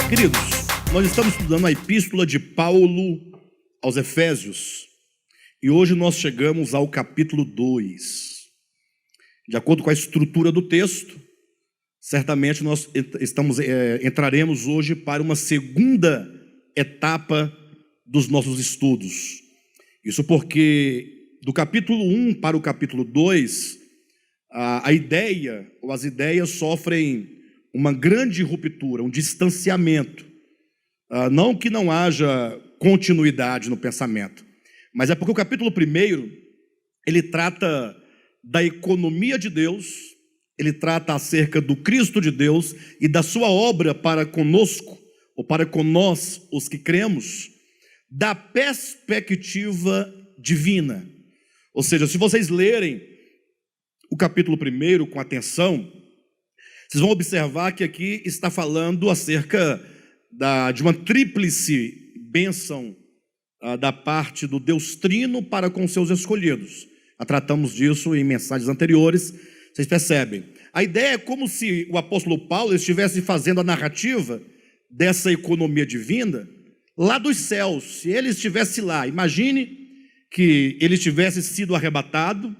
Queridos, nós estamos estudando a epístola de Paulo aos Efésios e hoje nós chegamos ao capítulo 2. De acordo com a estrutura do texto, certamente nós entraremos hoje para uma segunda etapa dos nossos estudos. Isso porque do capítulo 1 para o capítulo 2, a ideia ou as ideias sofrem uma grande ruptura, um distanciamento. Não que não haja continuidade no pensamento, mas é porque o capítulo 1, ele trata da economia de Deus, ele trata acerca do Cristo de Deus e da sua obra para conosco, ou para com nós, os que cremos, da perspectiva divina. Ou seja, se vocês lerem o capítulo 1 com atenção, vocês vão observar que aqui está falando acerca de uma tríplice bênção da parte do Deus Trino para com seus escolhidos. Já tratamos disso em mensagens anteriores, vocês percebem. A ideia é como se o apóstolo Paulo estivesse fazendo a narrativa dessa economia divina lá dos céus. Se ele estivesse lá, imagine que ele tivesse sido arrebatado,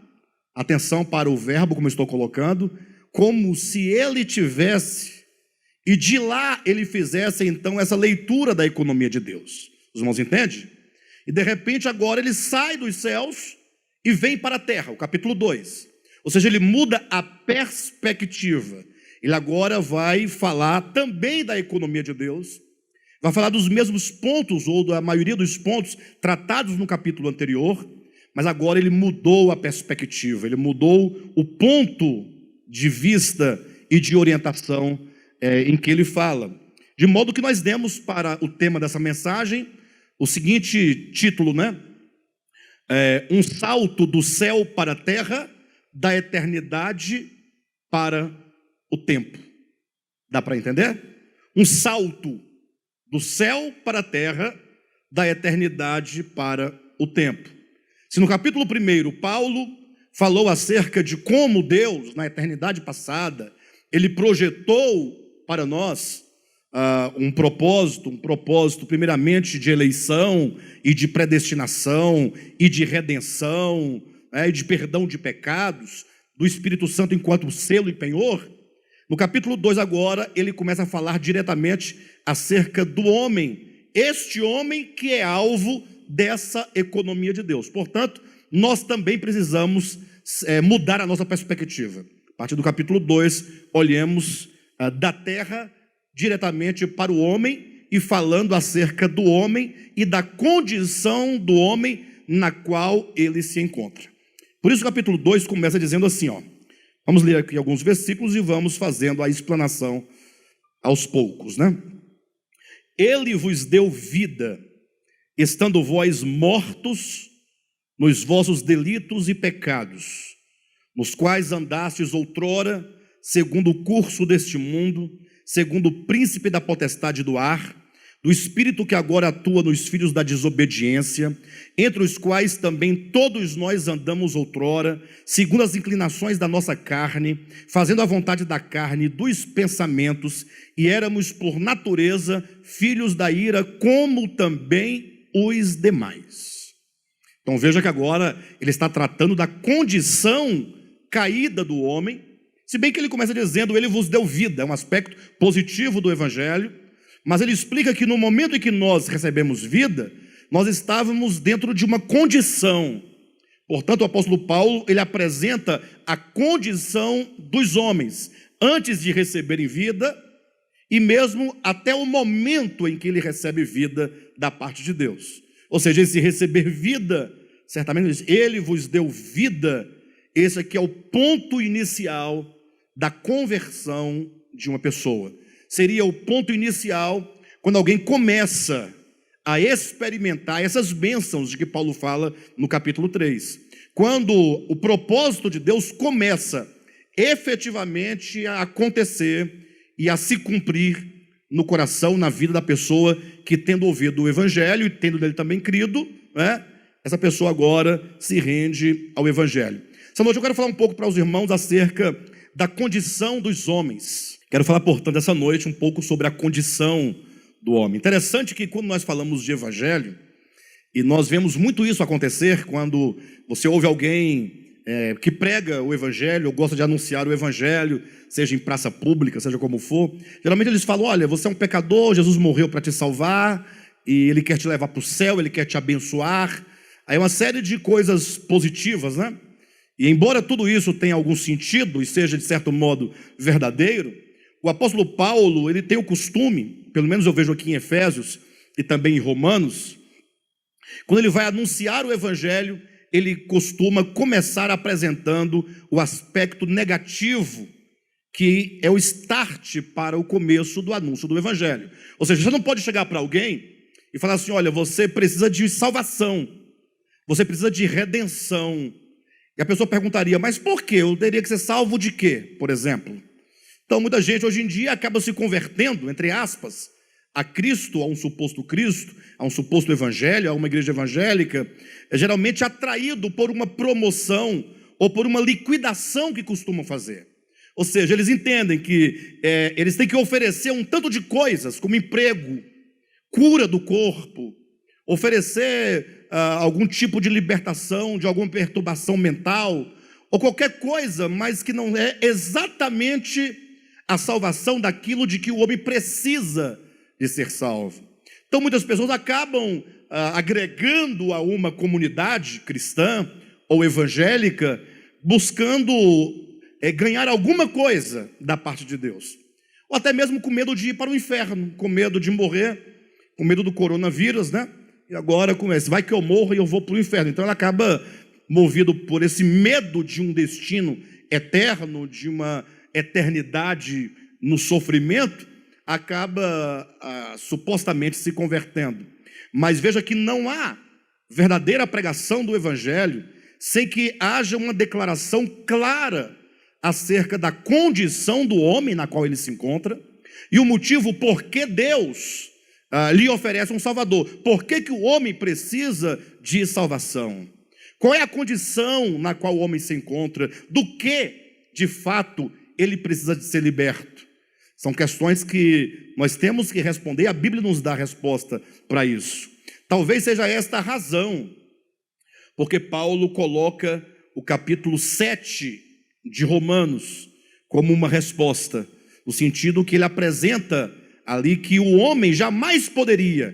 atenção para o verbo como eu estou colocando, como se ele tivesse, e de lá ele fizesse então essa leitura da economia de Deus. Os irmãos entendem? E de repente agora ele sai dos céus e vem para a terra, o capítulo 2. Ou seja, ele muda a perspectiva. Ele agora vai falar também da economia de Deus, vai falar dos mesmos pontos, ou da maioria dos pontos tratados no capítulo anterior, mas agora ele mudou a perspectiva, ele mudou o ponto de vista e de orientação em que ele fala. De modo que nós demos para o tema dessa mensagem o seguinte título, um salto do céu para a terra, da eternidade para o tempo. Dá para entender? Um salto do céu para a terra, da eternidade para o tempo. Se no capítulo 1, Paulo falou acerca de como Deus, na eternidade passada, ele projetou para nós um propósito primeiramente de eleição e de predestinação e de redenção, e de perdão de pecados, do Espírito Santo enquanto selo e penhor. No capítulo 2 agora, ele começa a falar diretamente acerca do homem, este homem que é alvo dessa economia de Deus. Portanto, nós também precisamos mudar a nossa perspectiva. A partir do capítulo 2, olhemos da terra diretamente para o homem e falando acerca do homem e da condição do homem na qual ele se encontra. Por isso o capítulo 2 começa dizendo assim, vamos ler aqui alguns versículos e vamos fazendo a explanação aos poucos, Ele vos deu vida, estando vós mortos nos vossos delitos e pecados, nos quais andastes outrora, segundo o curso deste mundo, segundo o príncipe da potestade do ar, do espírito que agora atua nos filhos da desobediência, entre os quais também todos nós andamos outrora, segundo as inclinações da nossa carne, fazendo a vontade da carne e dos pensamentos, e éramos por natureza filhos da ira, como também os demais. Então veja que agora ele está tratando da condição caída do homem, se bem que ele começa dizendo, ele vos deu vida, é um aspecto positivo do evangelho, mas ele explica que no momento em que nós recebemos vida, nós estávamos dentro de uma condição. Portanto, o apóstolo Paulo, ele apresenta a condição dos homens, antes de receberem vida, e mesmo até o momento em que ele recebe vida da parte de Deus. Ou seja, esse receber vida, certamente ele vos deu vida, esse aqui é o ponto inicial da conversão de uma pessoa. Seria o ponto inicial quando alguém começa a experimentar essas bênçãos de que Paulo fala no capítulo 3. Quando o propósito de Deus começa efetivamente a acontecer e a se cumprir no coração, na vida da pessoa que, tendo ouvido o evangelho e tendo dele também crido, né, essa pessoa agora se rende ao evangelho. Essa noite eu quero falar um pouco para os irmãos acerca da condição dos homens. Quero falar, portanto, essa noite um pouco sobre a condição do homem. Interessante que quando nós falamos de evangelho, e nós vemos muito isso acontecer quando você ouve alguém que prega o evangelho, ou gosta de anunciar o evangelho, seja em praça pública, seja como for, geralmente eles falam, olha, você é um pecador, Jesus morreu para te salvar, e Ele quer te levar para o céu, Ele quer te abençoar. Aí uma série de coisas positivas, né? E embora tudo isso tenha algum sentido e seja de certo modo verdadeiro, o apóstolo Paulo, ele tem o costume, pelo menos eu vejo aqui em Efésios e também em Romanos, quando ele vai anunciar o evangelho, ele costuma começar apresentando o aspecto negativo, que é o start para o começo do anúncio do evangelho. Ou seja, você não pode chegar para alguém e falar assim, olha, você precisa de salvação, você precisa de redenção. E a pessoa perguntaria, mas por quê? Eu teria que ser salvo de quê, por exemplo? Então, muita gente hoje em dia acaba se convertendo, entre aspas, a Cristo, a um suposto Cristo, a um suposto evangelho, a uma igreja evangélica, é geralmente atraído por uma promoção ou por uma liquidação que costumam fazer. Ou seja, eles entendem que eles têm que oferecer um tanto de coisas, como emprego, cura do corpo, oferecer algum tipo de libertação de alguma perturbação mental, ou qualquer coisa, mas que não é exatamente a salvação daquilo de que o homem precisa de ser salvo. Então muitas pessoas acabam agregando a uma comunidade cristã ou evangélica, buscando ganhar alguma coisa da parte de Deus, ou até mesmo com medo de ir para o inferno, com medo de morrer, com medo do coronavírus, né? E agora começa, vai que eu morro e eu vou para o inferno. Então ela acaba movido por esse medo de um destino eterno, de uma eternidade no sofrimento, acaba supostamente se convertendo. Mas veja que não há verdadeira pregação do evangelho sem que haja uma declaração clara acerca da condição do homem na qual ele se encontra e o motivo por que Deus lhe oferece um salvador. Por que que o homem precisa de salvação? Qual é a condição na qual o homem se encontra? Do que, de fato, ele precisa de ser liberto? São questões que nós temos que responder, a Bíblia nos dá a resposta para isso. Talvez seja esta a razão, porque Paulo coloca o capítulo 7 de Romanos como uma resposta, no sentido que ele apresenta ali que o homem jamais poderia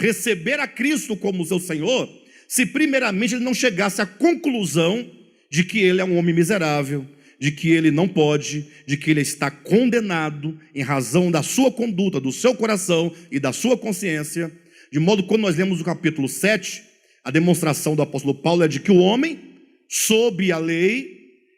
receber a Cristo como seu Senhor, se primeiramente ele não chegasse à conclusão de que ele é um homem miserável, de que ele não pode, de que ele está condenado em razão da sua conduta, do seu coração e da sua consciência. De modo que quando nós lemos o capítulo 7, a demonstração do apóstolo Paulo é de que o homem, sob a lei,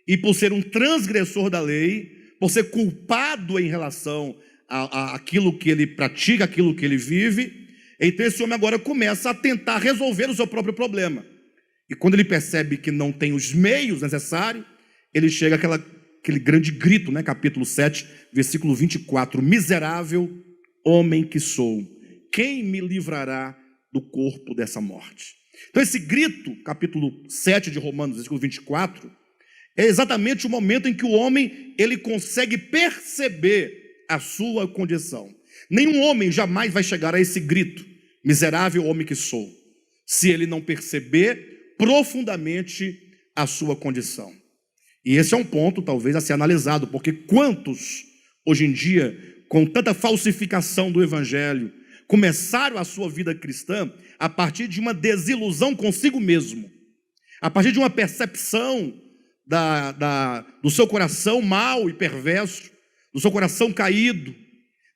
e por ser um transgressor da lei, por ser culpado em relação àquilo que ele pratica, aquilo que ele vive, então esse homem agora começa a tentar resolver o seu próprio problema. E quando ele percebe que não tem os meios necessários, ele chega àquele grande grito, né? Capítulo 7, versículo 24, miserável homem que sou, quem me livrará do corpo dessa morte? Então esse grito, capítulo 7 de Romanos, versículo 24, é exatamente o momento em que o homem ele consegue perceber a sua condição. Nenhum homem jamais vai chegar a esse grito, miserável homem que sou, se ele não perceber profundamente a sua condição. E esse é um ponto talvez a ser analisado, porque quantos hoje em dia, com tanta falsificação do evangelho, começaram a sua vida cristã a partir de uma desilusão consigo mesmo, a partir de uma percepção do seu coração mau e perverso, do seu coração caído,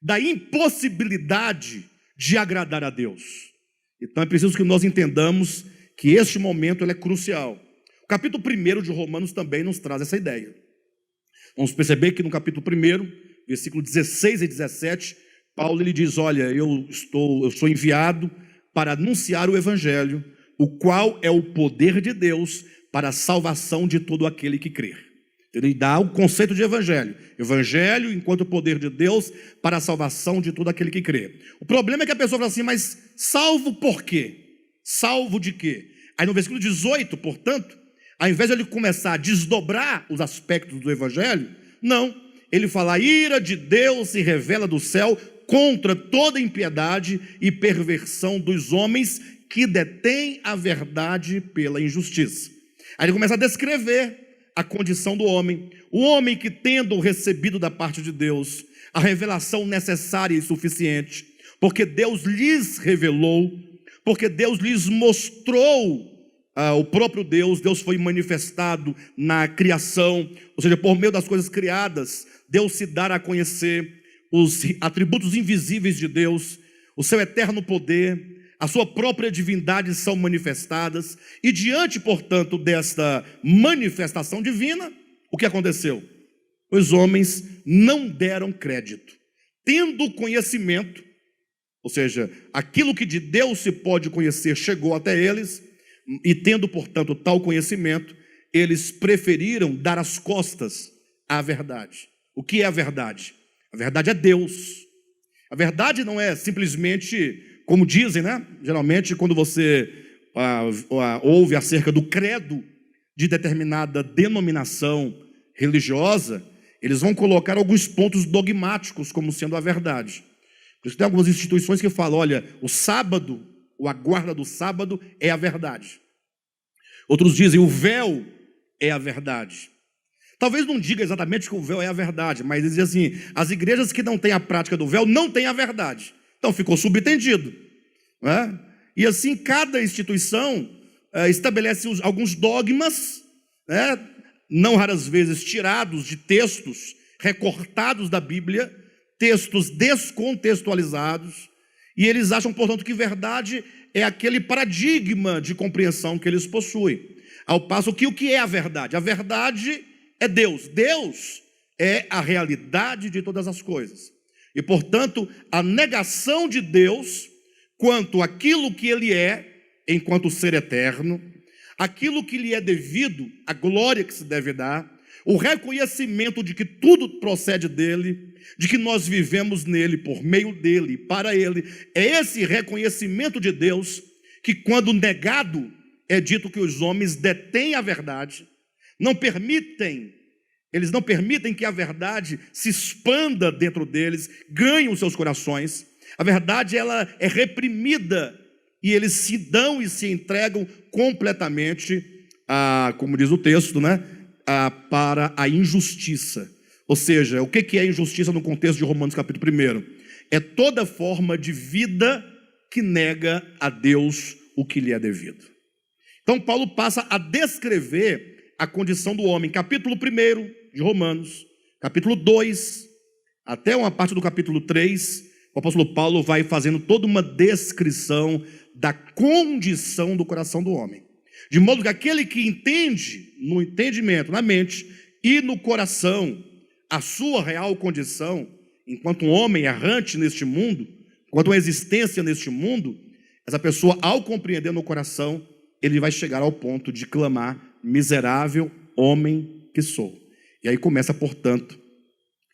da impossibilidade de agradar a Deus. Então é preciso que nós entendamos que este momento ele é crucial. O capítulo 1 de Romanos também nos traz essa ideia. Vamos perceber que no capítulo 1, versículo 16 e 17, Paulo ele diz, olha, eu sou enviado para anunciar o evangelho, o qual é o poder de Deus para a salvação de todo aquele que crer. Ele dá o conceito de evangelho. Evangelho enquanto poder de Deus para a salvação de todo aquele que crê. O problema é que a pessoa fala assim, mas salvo por quê? Salvo de quê? Aí no versículo 18, portanto, ao invés de ele começar a desdobrar os aspectos do evangelho, não. Ele fala, a ira de Deus se revela do céu contra toda impiedade e perversão dos homens que detêm a verdade pela injustiça. Aí ele começa a descrever a condição do homem. O homem que, tendo recebido da parte de Deus a revelação necessária e suficiente, porque Deus lhes revelou, porque Deus lhes mostrou o próprio Deus, Deus foi manifestado na criação, ou seja, por meio das coisas criadas, Deus se dá a conhecer os atributos invisíveis de Deus, o seu eterno poder, a sua própria divindade são manifestadas, e diante, portanto, desta manifestação divina, o que aconteceu? Os homens não deram crédito, tendo conhecimento, ou seja, aquilo que de Deus se pode conhecer chegou até eles, e tendo, portanto, tal conhecimento, eles preferiram dar as costas à verdade. O que é a verdade? A verdade é Deus. A verdade não é simplesmente, como dizem, né? Geralmente, quando você ouve acerca do credo de determinada denominação religiosa, eles vão colocar alguns pontos dogmáticos como sendo a verdade. Por isso tem algumas instituições que falam, olha, o sábado, a guarda do sábado é a verdade. Outros dizem, o véu é a verdade. Talvez não diga exatamente que o véu é a verdade, mas dizem assim, as igrejas que não têm a prática do véu não têm a verdade. Então ficou subentendido, né? E assim cada instituição estabelece alguns dogmas, né? Não raras vezes tirados de textos recortados da Bíblia, textos descontextualizados, e eles acham, portanto, que verdade é aquele paradigma de compreensão que eles possuem. Ao passo que o que é a verdade? A verdade é Deus. Deus é a realidade de todas as coisas. E, portanto, a negação de Deus quanto àquilo que Ele é, enquanto ser eterno, aquilo que lhe é devido, a glória que se deve dar, o reconhecimento de que tudo procede dele, de que nós vivemos nele, por meio dele, para ele, é esse reconhecimento de Deus que, quando negado, é dito que os homens detêm a verdade, eles não permitem que a verdade se expanda dentro deles, ganhe os seus corações. A verdade, ela é reprimida e eles se dão e se entregam completamente, como diz o texto, né? Para a injustiça. Ou seja, o que é injustiça no contexto de Romanos capítulo 1? É toda forma de vida que nega a Deus o que lhe é devido. Então Paulo passa a descrever a condição do homem, capítulo 1 de Romanos, capítulo 2, até uma parte do capítulo 3, o apóstolo Paulo vai fazendo toda uma descrição da condição do coração do homem. De modo que aquele que entende, no entendimento, na mente e no coração, a sua real condição, enquanto um homem errante neste mundo, enquanto uma existência neste mundo, essa pessoa, ao compreender no coração, ele vai chegar ao ponto de clamar, miserável homem que sou. E aí começa, portanto,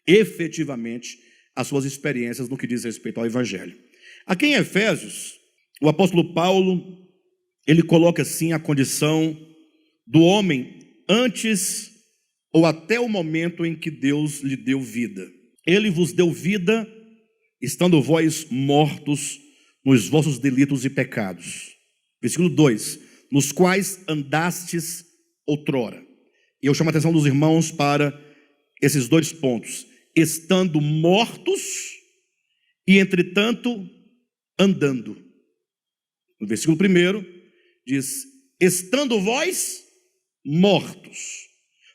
efetivamente, as suas experiências no que diz respeito ao Evangelho. Aqui em Efésios, o apóstolo Paulo, ele coloca assim a condição do homem antes ou até o momento em que Deus lhe deu vida. Ele vos deu vida, estando vós mortos nos vossos delitos e pecados. Versículo 2, nos quais andastes outrora. E eu chamo a atenção dos irmãos para esses dois pontos. Estando mortos e, entretanto, andando. No versículo 1 diz, estando vós mortos.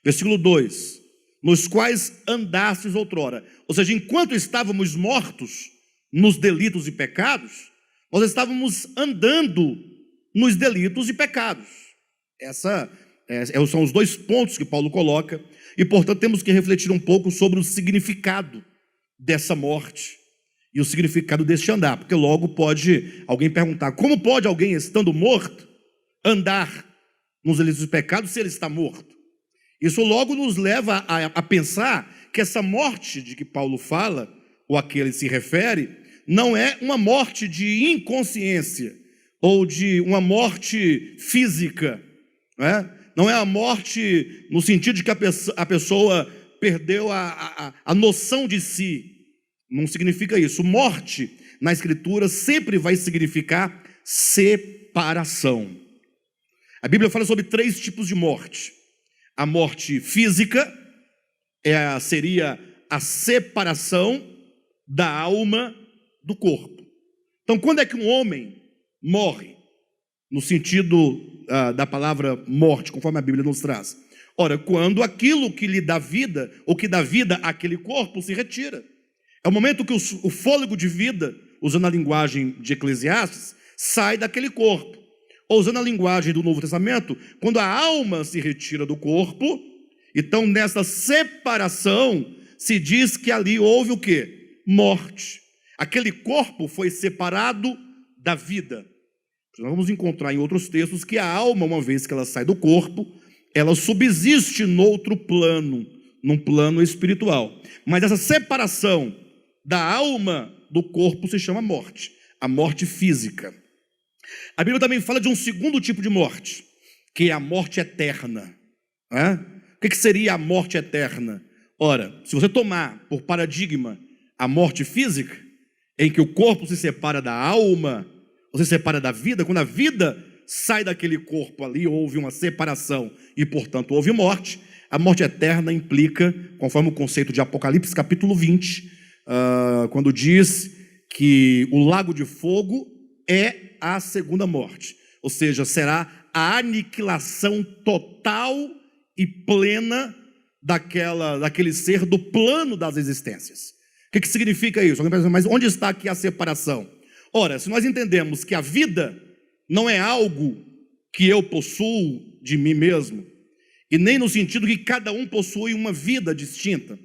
Versículo 2, nos quais andastes outrora. Ou seja, enquanto estávamos mortos nos delitos e pecados, nós estávamos andando nos delitos e pecados. São os dois pontos que Paulo coloca, e portanto temos que refletir um pouco sobre o significado dessa morte e o significado deste andar, porque logo pode alguém perguntar, como pode alguém estando morto andar nos delitos e pecados se ele está morto? Isso logo nos leva a pensar que essa morte de que Paulo fala, ou a que ele se refere, não é uma morte de inconsciência, ou de uma morte física, não é a morte no sentido de que a pessoa perdeu a noção de si. Não significa isso. Morte, na Escritura, sempre vai significar separação. A Bíblia fala sobre 3 tipos de morte. A morte física seria a separação da alma do corpo. Então, quando é que um homem morre? No sentido da palavra morte, conforme a Bíblia nos traz. Ora, quando aquilo que lhe dá vida, ou que dá vida àquele corpo, se retira. É o momento que o fôlego de vida, usando a linguagem de Eclesiastes, sai daquele corpo. Ou usando a linguagem do Novo Testamento, quando a alma se retira do corpo, então nessa separação se diz que ali houve o quê? Morte. Aquele corpo foi separado da vida. Nós vamos encontrar em outros textos que a alma, uma vez que ela sai do corpo, ela subsiste noutro plano, num plano espiritual. Mas essa separação da alma do corpo se chama morte, a morte física. A Bíblia também fala de um segundo tipo de morte, que é a morte eterna. O que seria a morte eterna? Ora, se você tomar por paradigma a morte física, em que o corpo se separa da alma, ou se separa da vida, quando a vida sai daquele corpo ali, houve uma separação e, portanto, houve morte. A morte eterna implica, conforme o conceito de Apocalipse, capítulo 20, quando diz que o lago de fogo é a segunda morte, ou seja, será a aniquilação total e plena daquele ser do plano das existências. O que significa isso? Mas onde está aqui a separação? Ora, se nós entendemos que a vida não é algo que eu possuo de mim mesmo, e nem no sentido que cada um possui uma vida distinta,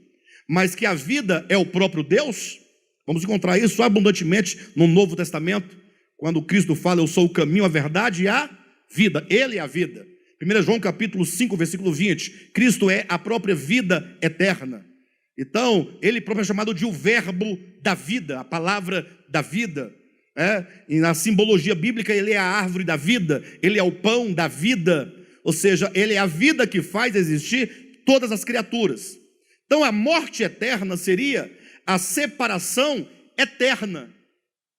mas que a vida é o próprio Deus, vamos encontrar isso abundantemente no Novo Testamento, quando Cristo fala, eu sou o caminho, a verdade e a vida. Ele é a vida. 1 João capítulo 5, versículo 20, Cristo é a própria vida eterna. Então, ele próprio é chamado de o verbo da vida, a palavra da vida. E na simbologia bíblica, ele é a árvore da vida, ele é o pão da vida, ou seja, ele é a vida que faz existir todas as criaturas. Então, a morte eterna seria a separação eterna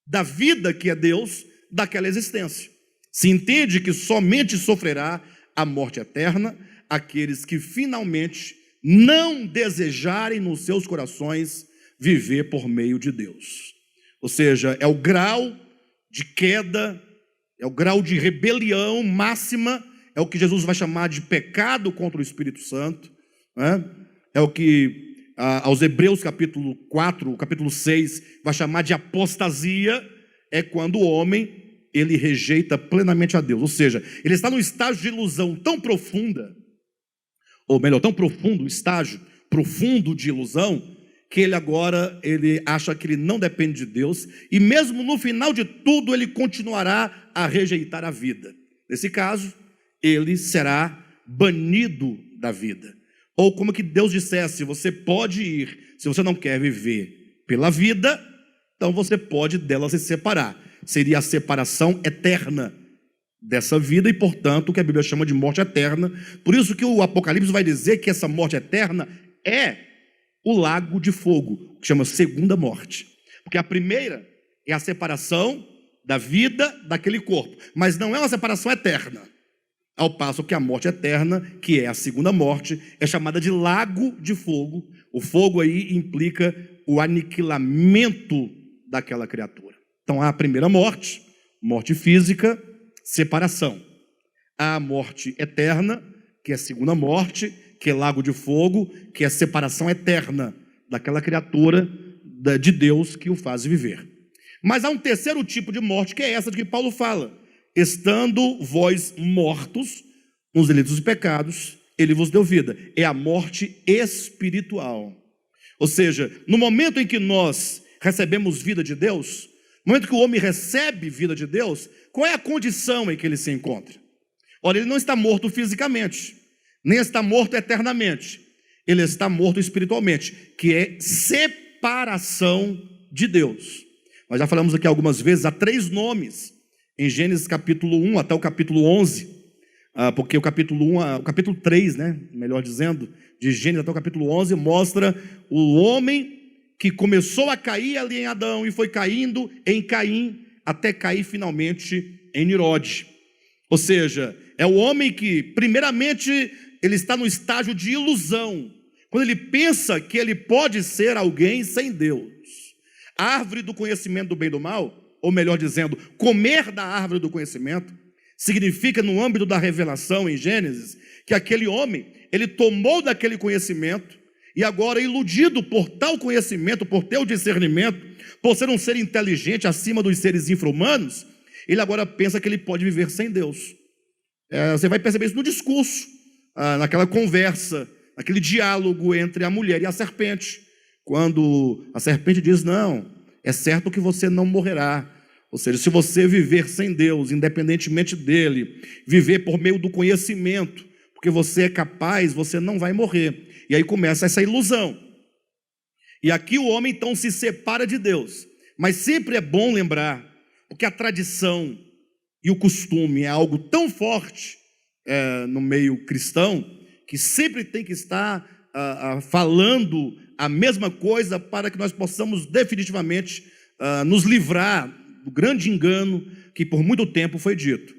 da vida que é Deus, daquela existência. Se entende que somente sofrerá a morte eterna aqueles que finalmente não desejarem nos seus corações viver por meio de Deus. Ou seja, é o grau de queda, é o grau de rebelião máxima, é o que Jesus vai chamar de pecado contra o Espírito Santo, é o que aos Hebreus capítulo 4, capítulo 6, vai chamar de apostasia, é quando o homem, ele rejeita plenamente a Deus, ou seja, ele está num estágio de ilusão tão profunda, ou melhor, tão profundo, um estágio profundo de ilusão, que ele agora, ele acha que ele não depende de Deus, e mesmo no final de tudo, ele continuará a rejeitar a vida. Nesse caso, ele será banido da vida. Ou como que Deus dissesse, você pode ir, se você não quer viver pela vida, então você pode dela se separar. Seria a separação eterna dessa vida e, portanto, o que a Bíblia chama de morte eterna. Por isso que o Apocalipse vai dizer que essa morte eterna é o lago de fogo, que chama segunda morte. Porque a primeira é a separação da vida daquele corpo, mas não é uma separação eterna. Ao passo que a morte eterna, que é a segunda morte, é chamada de lago de fogo. O fogo aí implica o aniquilamento daquela criatura. Então há a primeira morte, morte física, separação. Há a morte eterna, que é a segunda morte, que é lago de fogo, que é a separação eterna daquela criatura de Deus que o faz viver. Mas há um terceiro tipo de morte, que é essa de que Paulo fala. Estando vós mortos nos delitos e pecados, ele vos deu vida. É a morte espiritual. Ou seja, no momento em que nós recebemos vida de Deus, no momento que o homem recebe vida de Deus, qual é a condição em que ele se encontra? Olha, ele não está morto fisicamente. nem está morto eternamente, ele está morto espiritualmente, que é separação de Deus. Nós já falamos aqui algumas vezes, há 3 nomes em Gênesis capítulo 1 até o capítulo 11, porque o capítulo 3, né, melhor dizendo, de Gênesis até o capítulo 11, mostra o homem que começou a cair ali em Adão e foi caindo em Caim, até cair finalmente em Nirode. Ou seja, é o homem que, primeiramente, ele está no estágio de ilusão, quando ele pensa que ele pode ser alguém sem Deus. A árvore do conhecimento do bem e do mal, ou melhor dizendo, comer da árvore do conhecimento, significa, no âmbito da revelação em Gênesis, que aquele homem, ele tomou daquele conhecimento, e agora, iludido por tal conhecimento, por ter o discernimento, por ser um ser inteligente acima dos seres infra-humanos, ele agora pensa que ele pode viver sem Deus. Você vai perceber isso no discurso, naquela conversa, naquele diálogo entre a mulher e a serpente, quando a serpente diz: não, é certo que você não morrerá. Ou seja, se você viver sem Deus, independentemente dele, viver por meio do conhecimento, porque você é capaz, você não vai morrer. E aí começa essa ilusão. E aqui o homem então se separa de Deus. Mas sempre é bom lembrar, porque a tradição e o costume é algo tão forte no meio cristão, que sempre tem que estar falando a mesma coisa para que nós possamos definitivamente nos livrar do grande engano que por muito tempo foi dito.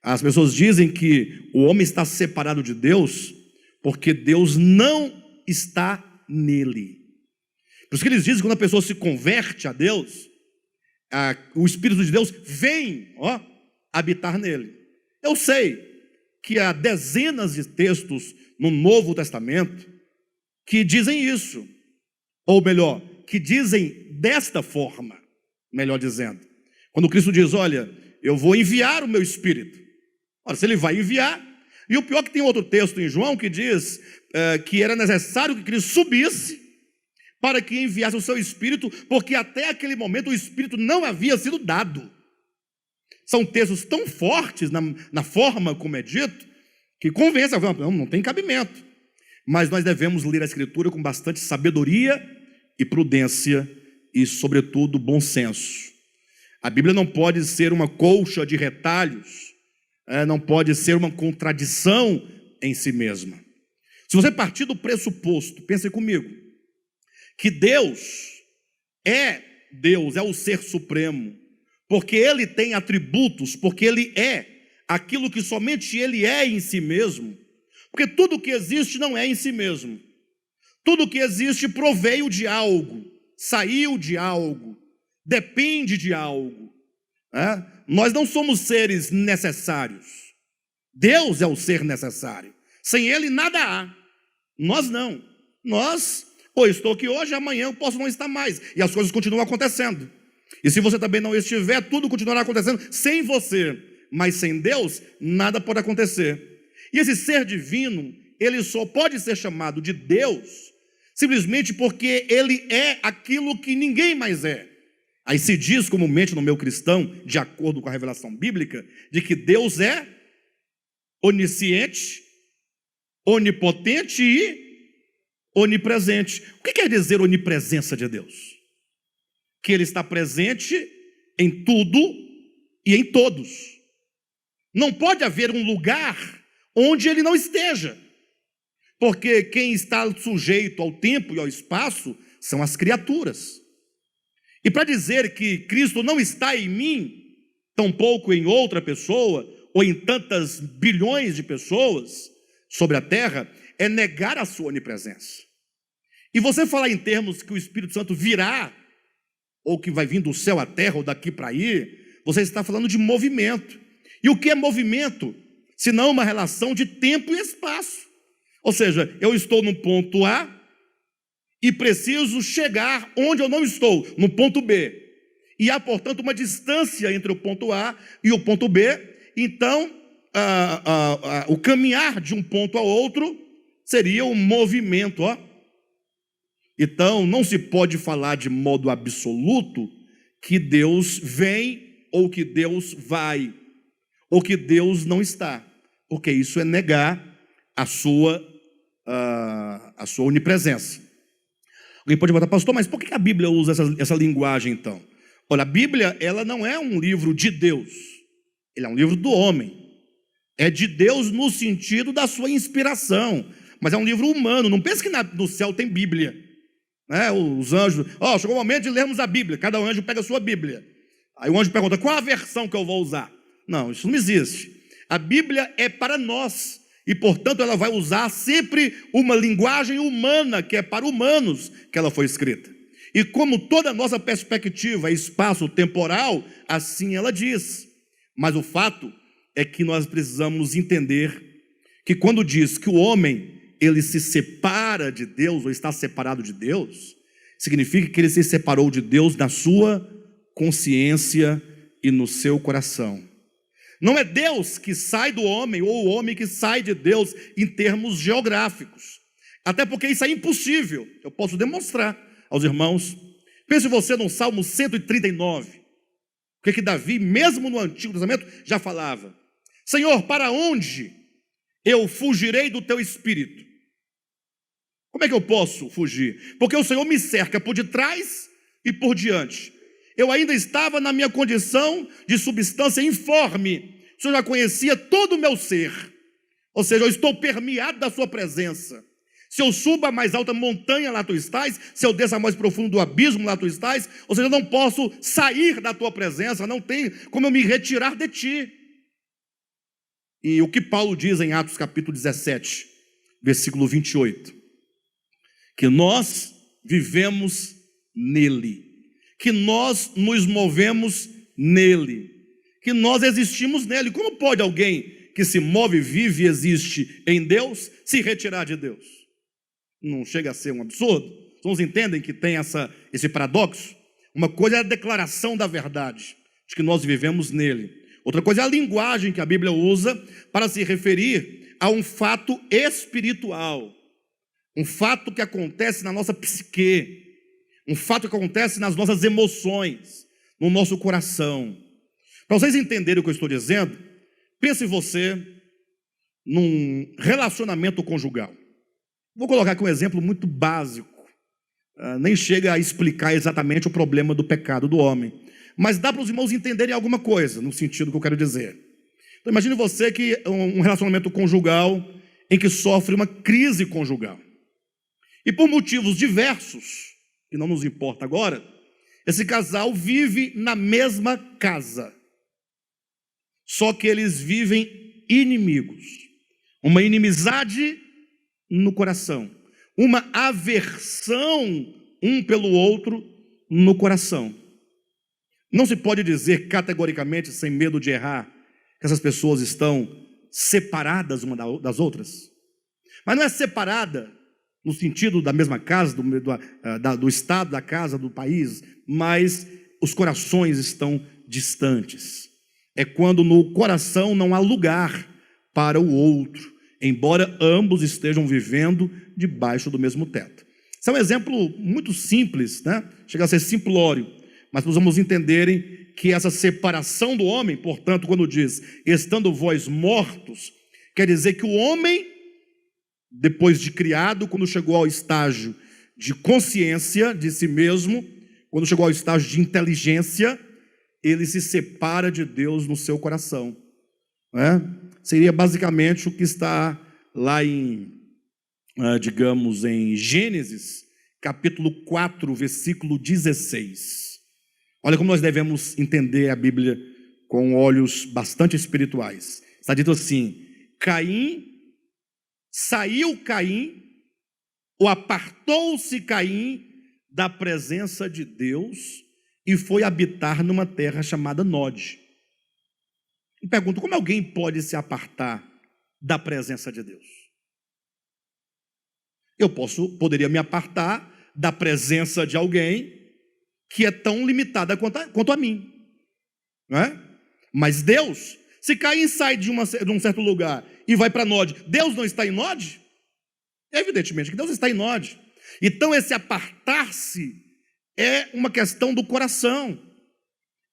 As pessoas dizem que o homem está separado de Deus porque Deus não está nele. Por isso que eles dizem que quando a pessoa se converte a Deus, o Espírito de Deus vem habitar nele. Eu sei que há dezenas de textos no Novo Testamento que dizem isso, ou melhor, que dizem desta forma, melhor dizendo. Quando Cristo diz: olha, eu vou enviar o meu Espírito. Ora, se ele vai enviar, e o pior é que tem outro texto em João que diz que era necessário que Cristo subisse para que enviasse o seu Espírito, porque até aquele momento o Espírito não havia sido dado. São textos tão fortes na forma como é dito, que convence, não tem cabimento. Mas nós devemos ler a Escritura com bastante sabedoria e prudência e, sobretudo, bom senso. A Bíblia não pode ser uma colcha de retalhos, não pode ser uma contradição em si mesma. Se você partir do pressuposto, pense comigo, que Deus, é o ser supremo, porque Ele tem atributos, porque Ele é aquilo que somente Ele é em si mesmo, porque tudo que existe não é em si mesmo, tudo que existe proveio de algo, saiu de algo, depende de algo. Nós não somos seres necessários, Deus é o ser necessário, sem Ele nada há. Nós não, eu estou aqui hoje, amanhã eu posso não estar mais, e as coisas continuam acontecendo. E se você também não estiver, tudo continuará acontecendo sem você. Mas sem Deus, nada pode acontecer. E esse ser divino, ele só pode ser chamado de Deus simplesmente porque ele é aquilo que ninguém mais é. Aí se diz comumente no meio cristão, de acordo com a revelação bíblica, de que Deus é onisciente, onipotente e onipresente. O que quer dizer onipresença de Deus? Que Ele está presente em tudo e em todos. Não pode haver um lugar onde Ele não esteja, porque quem está sujeito ao tempo e ao espaço são as criaturas. E para dizer que Cristo não está em mim, tampouco em outra pessoa, ou em tantas bilhões de pessoas sobre a terra, é negar a sua onipresença. E você falar em termos que o Espírito Santo virá, ou que vai vir do céu à terra, ou daqui para aí, você está falando de movimento. E o que é movimento? Senão uma relação de tempo e espaço. Ou seja, eu estou no ponto A e preciso chegar onde eu não estou, no ponto B. E há, portanto, uma distância entre o ponto A e o ponto B. Então, o caminhar de um ponto a outro seria um movimento, Então, não se pode falar de modo absoluto que Deus vem, ou que Deus vai, ou que Deus não está, porque isso é negar a sua onipresença. Alguém pode perguntar, pastor, mas por que a Bíblia usa essa linguagem então? Olha, a Bíblia, ela não é um livro de Deus, ele é um livro do homem. É de Deus no sentido da sua inspiração, mas é um livro humano. Não pense que no céu tem Bíblia, né? Os anjos, chegou o momento de lermos a Bíblia, cada anjo pega a sua Bíblia. Aí o anjo pergunta, qual a versão que eu vou usar? Não, isso não existe. A Bíblia é para nós, e portanto ela vai usar sempre uma linguagem humana, que é para humanos que ela foi escrita. E como toda a nossa perspectiva é espaço-temporal, assim ela diz. Mas o fato é que nós precisamos entender que quando diz que o homem, ele se separa de Deus, ou está separado de Deus, significa que ele se separou de Deus na sua consciência e no seu coração. Não é Deus que sai do homem, ou o homem que sai de Deus em termos geográficos. Até porque isso é impossível. Eu posso demonstrar aos irmãos. Pense você no Salmo 139. O que Davi, mesmo no Antigo Testamento, já falava. Senhor, para onde eu fugirei do teu espírito? Como é que eu posso fugir? Porque o Senhor me cerca por detrás e por diante. Eu ainda estava na minha condição de substância informe. O Senhor já conhecia todo o meu ser. Ou seja, eu estou permeado da sua presença. Se eu subo a mais alta montanha, lá tu estás. Se eu desço a mais profundo do abismo, lá tu estás. Ou seja, eu não posso sair da tua presença. Não tem como eu me retirar de ti. E o que Paulo diz em Atos capítulo 17, versículo 28. Que nós vivemos nele. Que nós nos movemos nele. Que nós existimos nele. Como pode alguém que se move, vive e existe em Deus se retirar de Deus? Não chega a ser um absurdo? Os irmãos entendem que tem esse paradoxo? Uma coisa é a declaração da verdade, de que nós vivemos nele. Outra coisa é a linguagem que a Bíblia usa para se referir a um fato espiritual. Um fato que acontece na nossa psique. Um fato que acontece nas nossas emoções, no nosso coração. Para vocês entenderem o que eu estou dizendo, pense você num relacionamento conjugal. Vou colocar aqui um exemplo muito básico, nem chega a explicar exatamente o problema do pecado do homem, mas dá para os irmãos entenderem alguma coisa, no sentido que eu quero dizer. Então imagine você que um relacionamento conjugal em que sofre uma crise conjugal. E por motivos diversos, que não nos importa agora, esse casal vive na mesma casa. Só que eles vivem inimigos. Uma inimizade no coração. Uma aversão um pelo outro no coração. Não se pode dizer categoricamente, sem medo de errar, que essas pessoas estão separadas uma das outras. Mas não é separada no sentido da mesma casa, do estado, da casa, do país, mas os corações estão distantes. É quando no coração não há lugar para o outro, embora ambos estejam vivendo debaixo do mesmo teto. Esse é um exemplo muito simples, né? Chega a ser simplório, mas nós vamos entenderem que essa separação do homem, portanto, quando diz, estando vós mortos, quer dizer que o homem, depois de criado, quando chegou ao estágio de consciência de si mesmo, quando chegou ao estágio de inteligência, ele se separa de Deus no seu coração, né? Seria basicamente o que está lá em Gênesis, capítulo 4, versículo 16. Olha como nós devemos entender a Bíblia com olhos bastante espirituais. Está dito assim, saiu Caim, ou apartou-se Caim da presença de Deus e foi habitar numa terra chamada Nod. Me pergunto, como alguém pode se apartar da presença de Deus? Eu poderia me apartar da presença de alguém que é tão limitada quanto a mim, não é? Mas Deus, se Caim sai de um certo lugar e vai para Nod, Deus não está em Nod? Evidentemente que Deus está em Nod. Então esse apartar-se é uma questão do coração.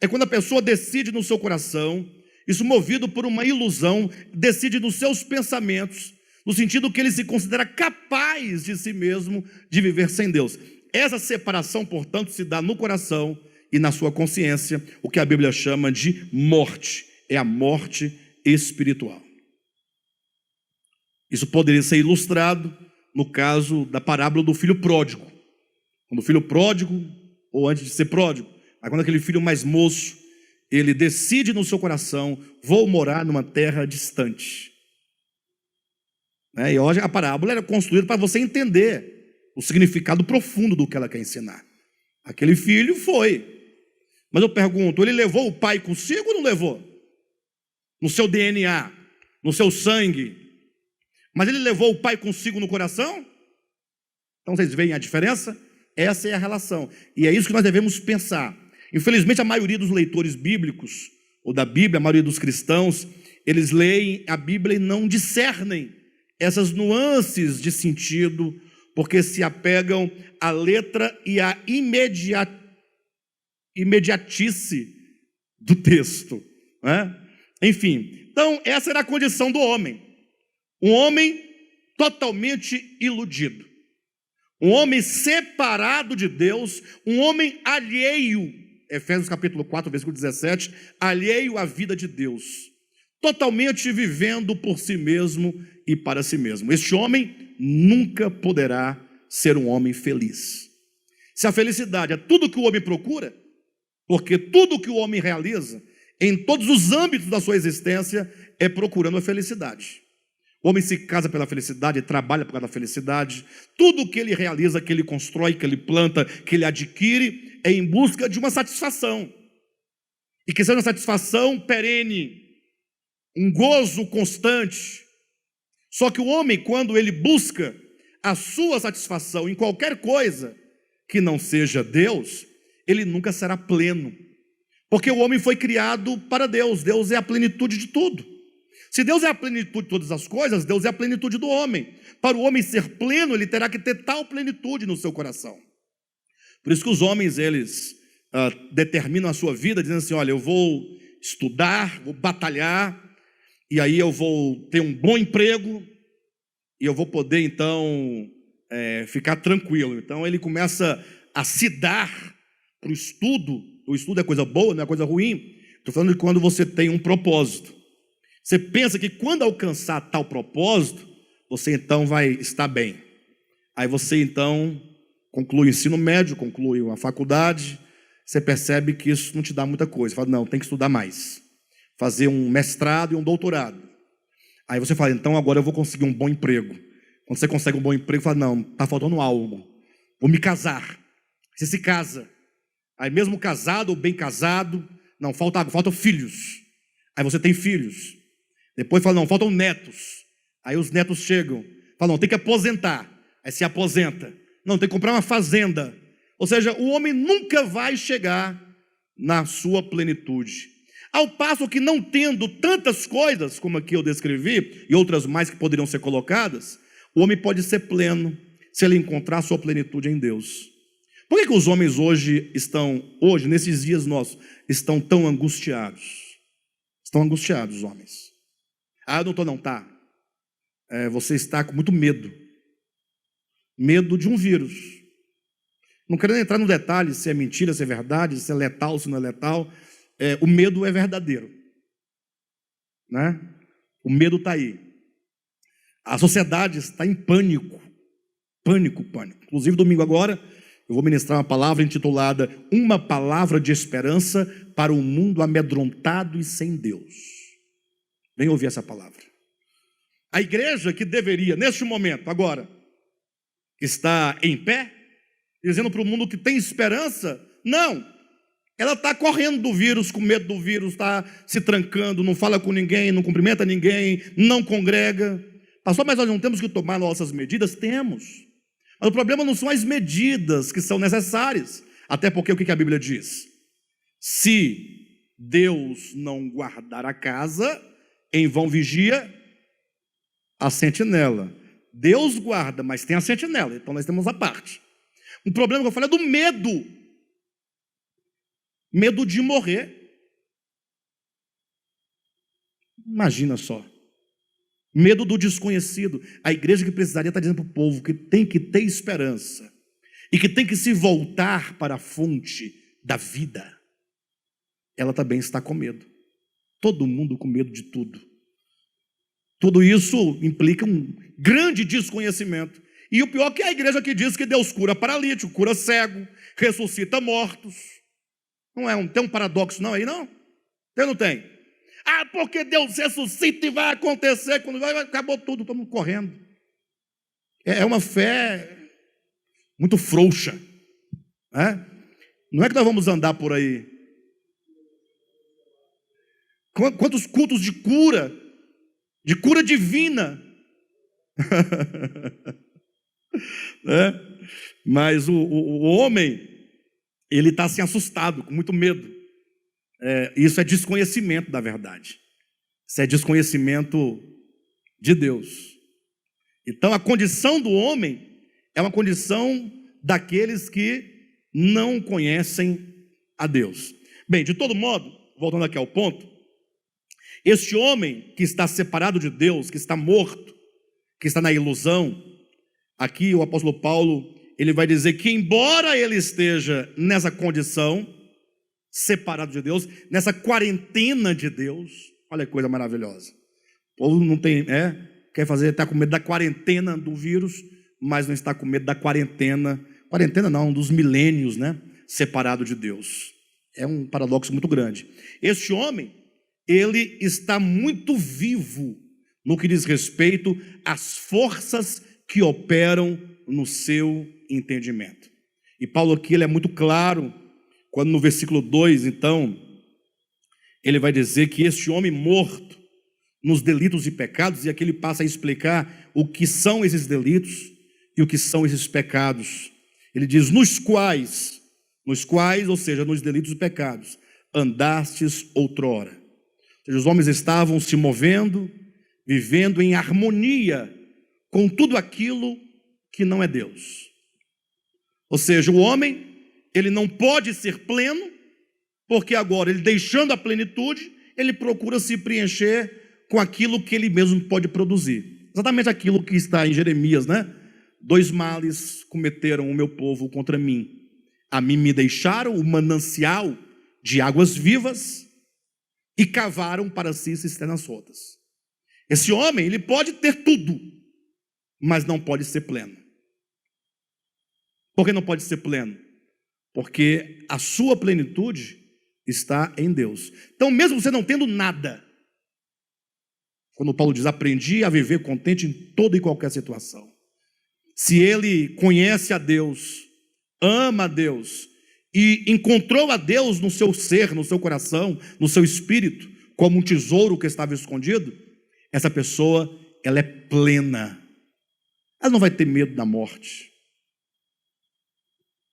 É quando a pessoa decide no seu coração, isso movido por uma ilusão, decide nos seus pensamentos, no sentido que ele se considera capaz de si mesmo de viver sem Deus. Essa separação, portanto, se dá no coração e na sua consciência, o que a Bíblia chama de morte. É a morte espiritual. Isso poderia ser ilustrado no caso da parábola do filho pródigo. Quando o filho pródigo, ou antes de ser pródigo, mas quando aquele filho mais moço, ele decide no seu coração: vou morar numa terra distante. E hoje a parábola era construída para você entender o significado profundo do que ela quer ensinar. Aquele filho foi. Mas eu pergunto, ele levou o pai consigo ou não levou? No seu DNA, no seu sangue. Mas ele levou o pai consigo no coração? Então vocês veem a diferença? Essa é a relação. E é isso que nós devemos pensar. Infelizmente, a maioria dos leitores bíblicos, ou da Bíblia, a maioria dos cristãos, eles leem a Bíblia e não discernem essas nuances de sentido, porque se apegam à letra e à imediatice do texto. Enfim, então essa era a condição do homem. Um homem totalmente iludido. Um homem separado de Deus, um homem alheio, Efésios capítulo 4, versículo 17, alheio à vida de Deus, totalmente vivendo por si mesmo e para si mesmo. Este homem nunca poderá ser um homem feliz. Se a felicidade é tudo que o homem procura, porque tudo que o homem realiza, em todos os âmbitos da sua existência, é procurando a felicidade. O homem se casa pela felicidade, trabalha por causa da felicidade. Tudo que ele realiza, que ele constrói, que ele planta, que ele adquire, é em busca de uma satisfação. E que seja uma satisfação perene, um gozo constante. Só que o homem, quando ele busca a sua satisfação em qualquer coisa que não seja Deus, ele nunca será pleno. Porque o homem foi criado para Deus. Deus é a plenitude de tudo. Se Deus é a plenitude de todas as coisas, Deus é a plenitude do homem. Para o homem ser pleno, ele terá que ter tal plenitude no seu coração. Por isso que os homens, eles determinam a sua vida, dizendo assim: olha, eu vou estudar, vou batalhar, e aí eu vou ter um bom emprego, e eu vou poder, então, ficar tranquilo. Então, ele começa a se dar para o estudo. O estudo é coisa boa, não é coisa ruim. Estou falando de quando você tem um propósito. Você pensa que quando alcançar tal propósito, você então vai estar bem. Aí você então conclui o ensino médio, conclui a faculdade, você percebe que isso não te dá muita coisa. Você fala: não, tem que estudar mais. Fazer um mestrado e um doutorado. Aí você fala: então agora eu vou conseguir um bom emprego. Quando você consegue um bom emprego, você fala: não, está faltando algo. Vou me casar. Você se casa. Aí mesmo casado ou bem casado, não, faltam filhos. Aí você tem filhos. Depois fala: não, faltam netos. Aí os netos chegam. Fala: não, tem que aposentar. Aí se aposenta. Não, tem que comprar uma fazenda. Ou seja, o homem nunca vai chegar na sua plenitude. Ao passo que, não tendo tantas coisas, como aqui eu descrevi, e outras mais que poderiam ser colocadas, o homem pode ser pleno, se ele encontrar a sua plenitude em Deus. Por que os homens hoje, nesses dias nossos, estão tão angustiados? Estão angustiados, os homens. Ah, doutor, não está. Você está com muito medo. Medo de um vírus. Não querendo entrar no detalhe se é mentira, se é verdade, se é letal, se não é letal. O medo é verdadeiro. Né? O medo está aí. A sociedade está em pânico. Pânico, pânico. Inclusive, domingo agora, eu vou ministrar uma palavra intitulada Uma Palavra de Esperança para um Mundo Amedrontado e Sem Deus. Vem ouvir essa palavra. A igreja que deveria, neste momento, agora, estar em pé, dizendo para o mundo que tem esperança, não. Ela está correndo do vírus, com medo do vírus, está se trancando, não fala com ninguém, não cumprimenta ninguém, não congrega. Pastor, mas nós não temos que tomar nossas medidas? Temos. Mas o problema não são as medidas que são necessárias. Até porque o que a Bíblia diz? Se Deus não guardar a casa, em vão vigia a sentinela. Deus guarda, mas tem a sentinela. Então nós temos a parte. O problema que eu falei é do medo. Medo de morrer. Imagina só. Medo do desconhecido. A igreja que precisaria estar dizendo para o povo que tem que ter esperança e que tem que se voltar para a fonte da vida. Ela também está com medo. Todo mundo com medo de tudo. Tudo isso implica um grande desconhecimento. E o pior é que a igreja que diz que Deus cura paralítico, cura cego, ressuscita mortos. Não tem um paradoxo não aí, não? Tem ou não tem? Ah, porque Deus ressuscita e vai acontecer, quando vai, acabou tudo, estamos correndo. É uma fé muito frouxa. Né? Não é que nós vamos andar por aí. Quantos cultos de cura divina. Mas o homem, ele está assim assustado, com muito medo. Isso é desconhecimento da verdade. Isso é desconhecimento de Deus. Então a condição do homem é uma condição daqueles que não conhecem a Deus. Bem, de todo modo, voltando aqui ao ponto, este homem que está separado de Deus, que está morto, que está na ilusão, aqui o apóstolo Paulo, ele vai dizer que embora ele esteja nessa condição, separado de Deus, nessa quarentena de Deus, olha que coisa maravilhosa. O povo não tem, quer fazer, está com medo da quarentena do vírus, mas não está com medo da quarentena não, dos milênios, né? Separado de Deus. É um paradoxo muito grande. Este homem, ele está muito vivo no que diz respeito às forças que operam no seu entendimento. E Paulo aqui ele é muito claro, quando no versículo 2, então, ele vai dizer que este homem morto nos delitos e pecados, e aqui ele passa a explicar o que são esses delitos e o que são esses pecados. Ele diz, nos quais, ou seja, nos delitos e pecados, andastes outrora. Ou seja, os homens estavam se movendo, vivendo em harmonia com tudo aquilo que não é Deus. Ou seja, o homem, ele não pode ser pleno, porque agora ele deixando a plenitude, ele procura se preencher com aquilo que ele mesmo pode produzir. Exatamente aquilo que está em Jeremias, né? 2 males cometeram o meu povo contra mim. A mim me deixaram o manancial de águas vivas e cavaram para si cisternas rotas. Esse homem, ele pode ter tudo, mas não pode ser pleno. Por que não pode ser pleno? Porque a sua plenitude está em Deus. Então, mesmo você não tendo nada, quando Paulo diz, aprendi a viver contente em toda e qualquer situação. Se ele conhece a Deus, ama a Deus, e encontrou a Deus no seu ser, no seu coração, no seu espírito, como um tesouro que estava escondido, essa pessoa, ela é plena. Ela não vai ter medo da morte.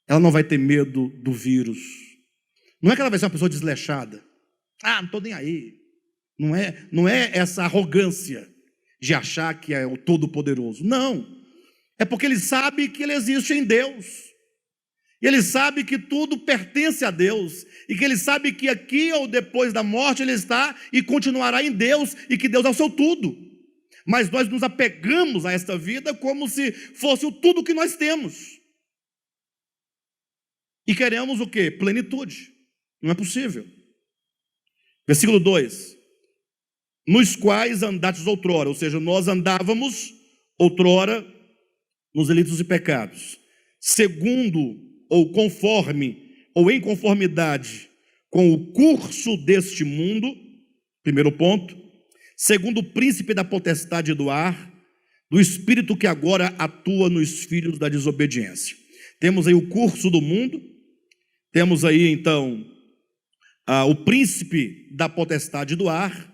Ela não vai ter medo do vírus. Não é que ela vai ser uma pessoa desleixada. Não estou nem aí. Não é essa arrogância de achar que é o Todo-Poderoso. Não. É porque ele sabe que ele existe em Deus. E ele sabe que tudo pertence a Deus. E que ele sabe que aqui ou depois da morte ele está e continuará em Deus. E que Deus é o seu tudo. Mas nós nos apegamos a esta vida como se fosse o tudo que nós temos. E queremos o quê? Plenitude. Não é possível. Versículo 2. Nos quais andastes outrora, ou seja, nós andávamos outrora nos delitos e pecados, segundo ou conforme ou em conformidade com o curso deste mundo, primeiro ponto, segundo o príncipe da potestade do ar, do espírito que agora atua nos filhos da desobediência. Temos aí o curso do mundo, temos aí então o príncipe da potestade do ar,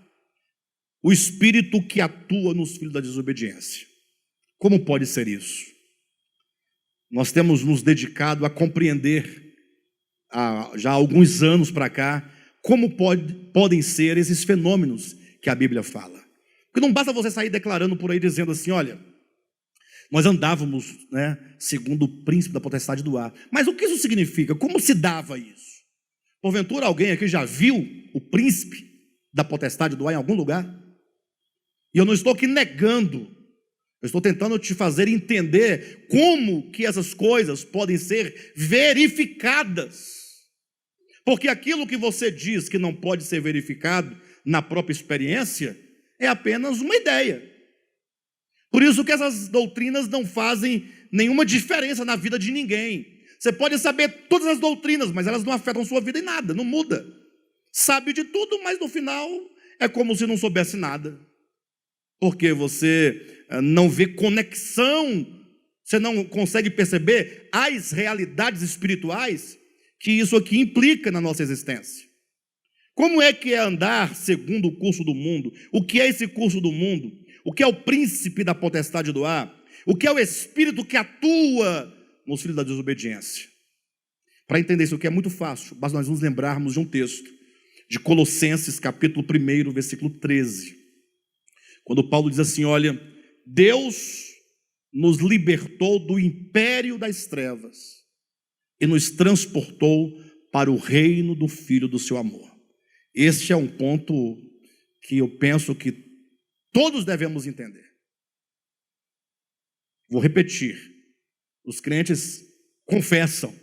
o espírito que atua nos filhos da desobediência. Como pode ser isso? Nós temos nos dedicado a compreender, já há alguns anos para cá, como podem ser esses fenômenos que a Bíblia fala. Porque não basta você sair declarando por aí, dizendo assim, olha, nós andávamos, segundo o príncipe da potestade do ar. Mas o que isso significa? Como se dava isso? Porventura alguém aqui já viu o príncipe da potestade do ar em algum lugar? E eu não estou aqui negando, eu estou tentando te fazer entender como que essas coisas podem ser verificadas. Porque aquilo que você diz que não pode ser verificado na própria experiência é apenas uma ideia. Por isso que essas doutrinas não fazem nenhuma diferença na vida de ninguém. Você pode saber todas as doutrinas, mas elas não afetam sua vida em nada, não muda. Sabe de tudo, mas no final é como se não soubesse nada. Porque você não vê conexão, você não consegue perceber as realidades espirituais que isso aqui implica na nossa existência. Como é que é andar segundo o curso do mundo? O que é esse curso do mundo? O que é o príncipe da potestade do ar? O que é o espírito que atua nos filhos da desobediência? Para entender isso aqui é muito fácil, basta nós nos lembrarmos de um texto de Colossenses capítulo 1, versículo 13. Quando Paulo diz assim, olha, Deus nos libertou do império das trevas e nos transportou para o reino do Filho do seu amor. Este é um ponto que eu penso que todos devemos entender. Vou repetir. Os crentes confessam.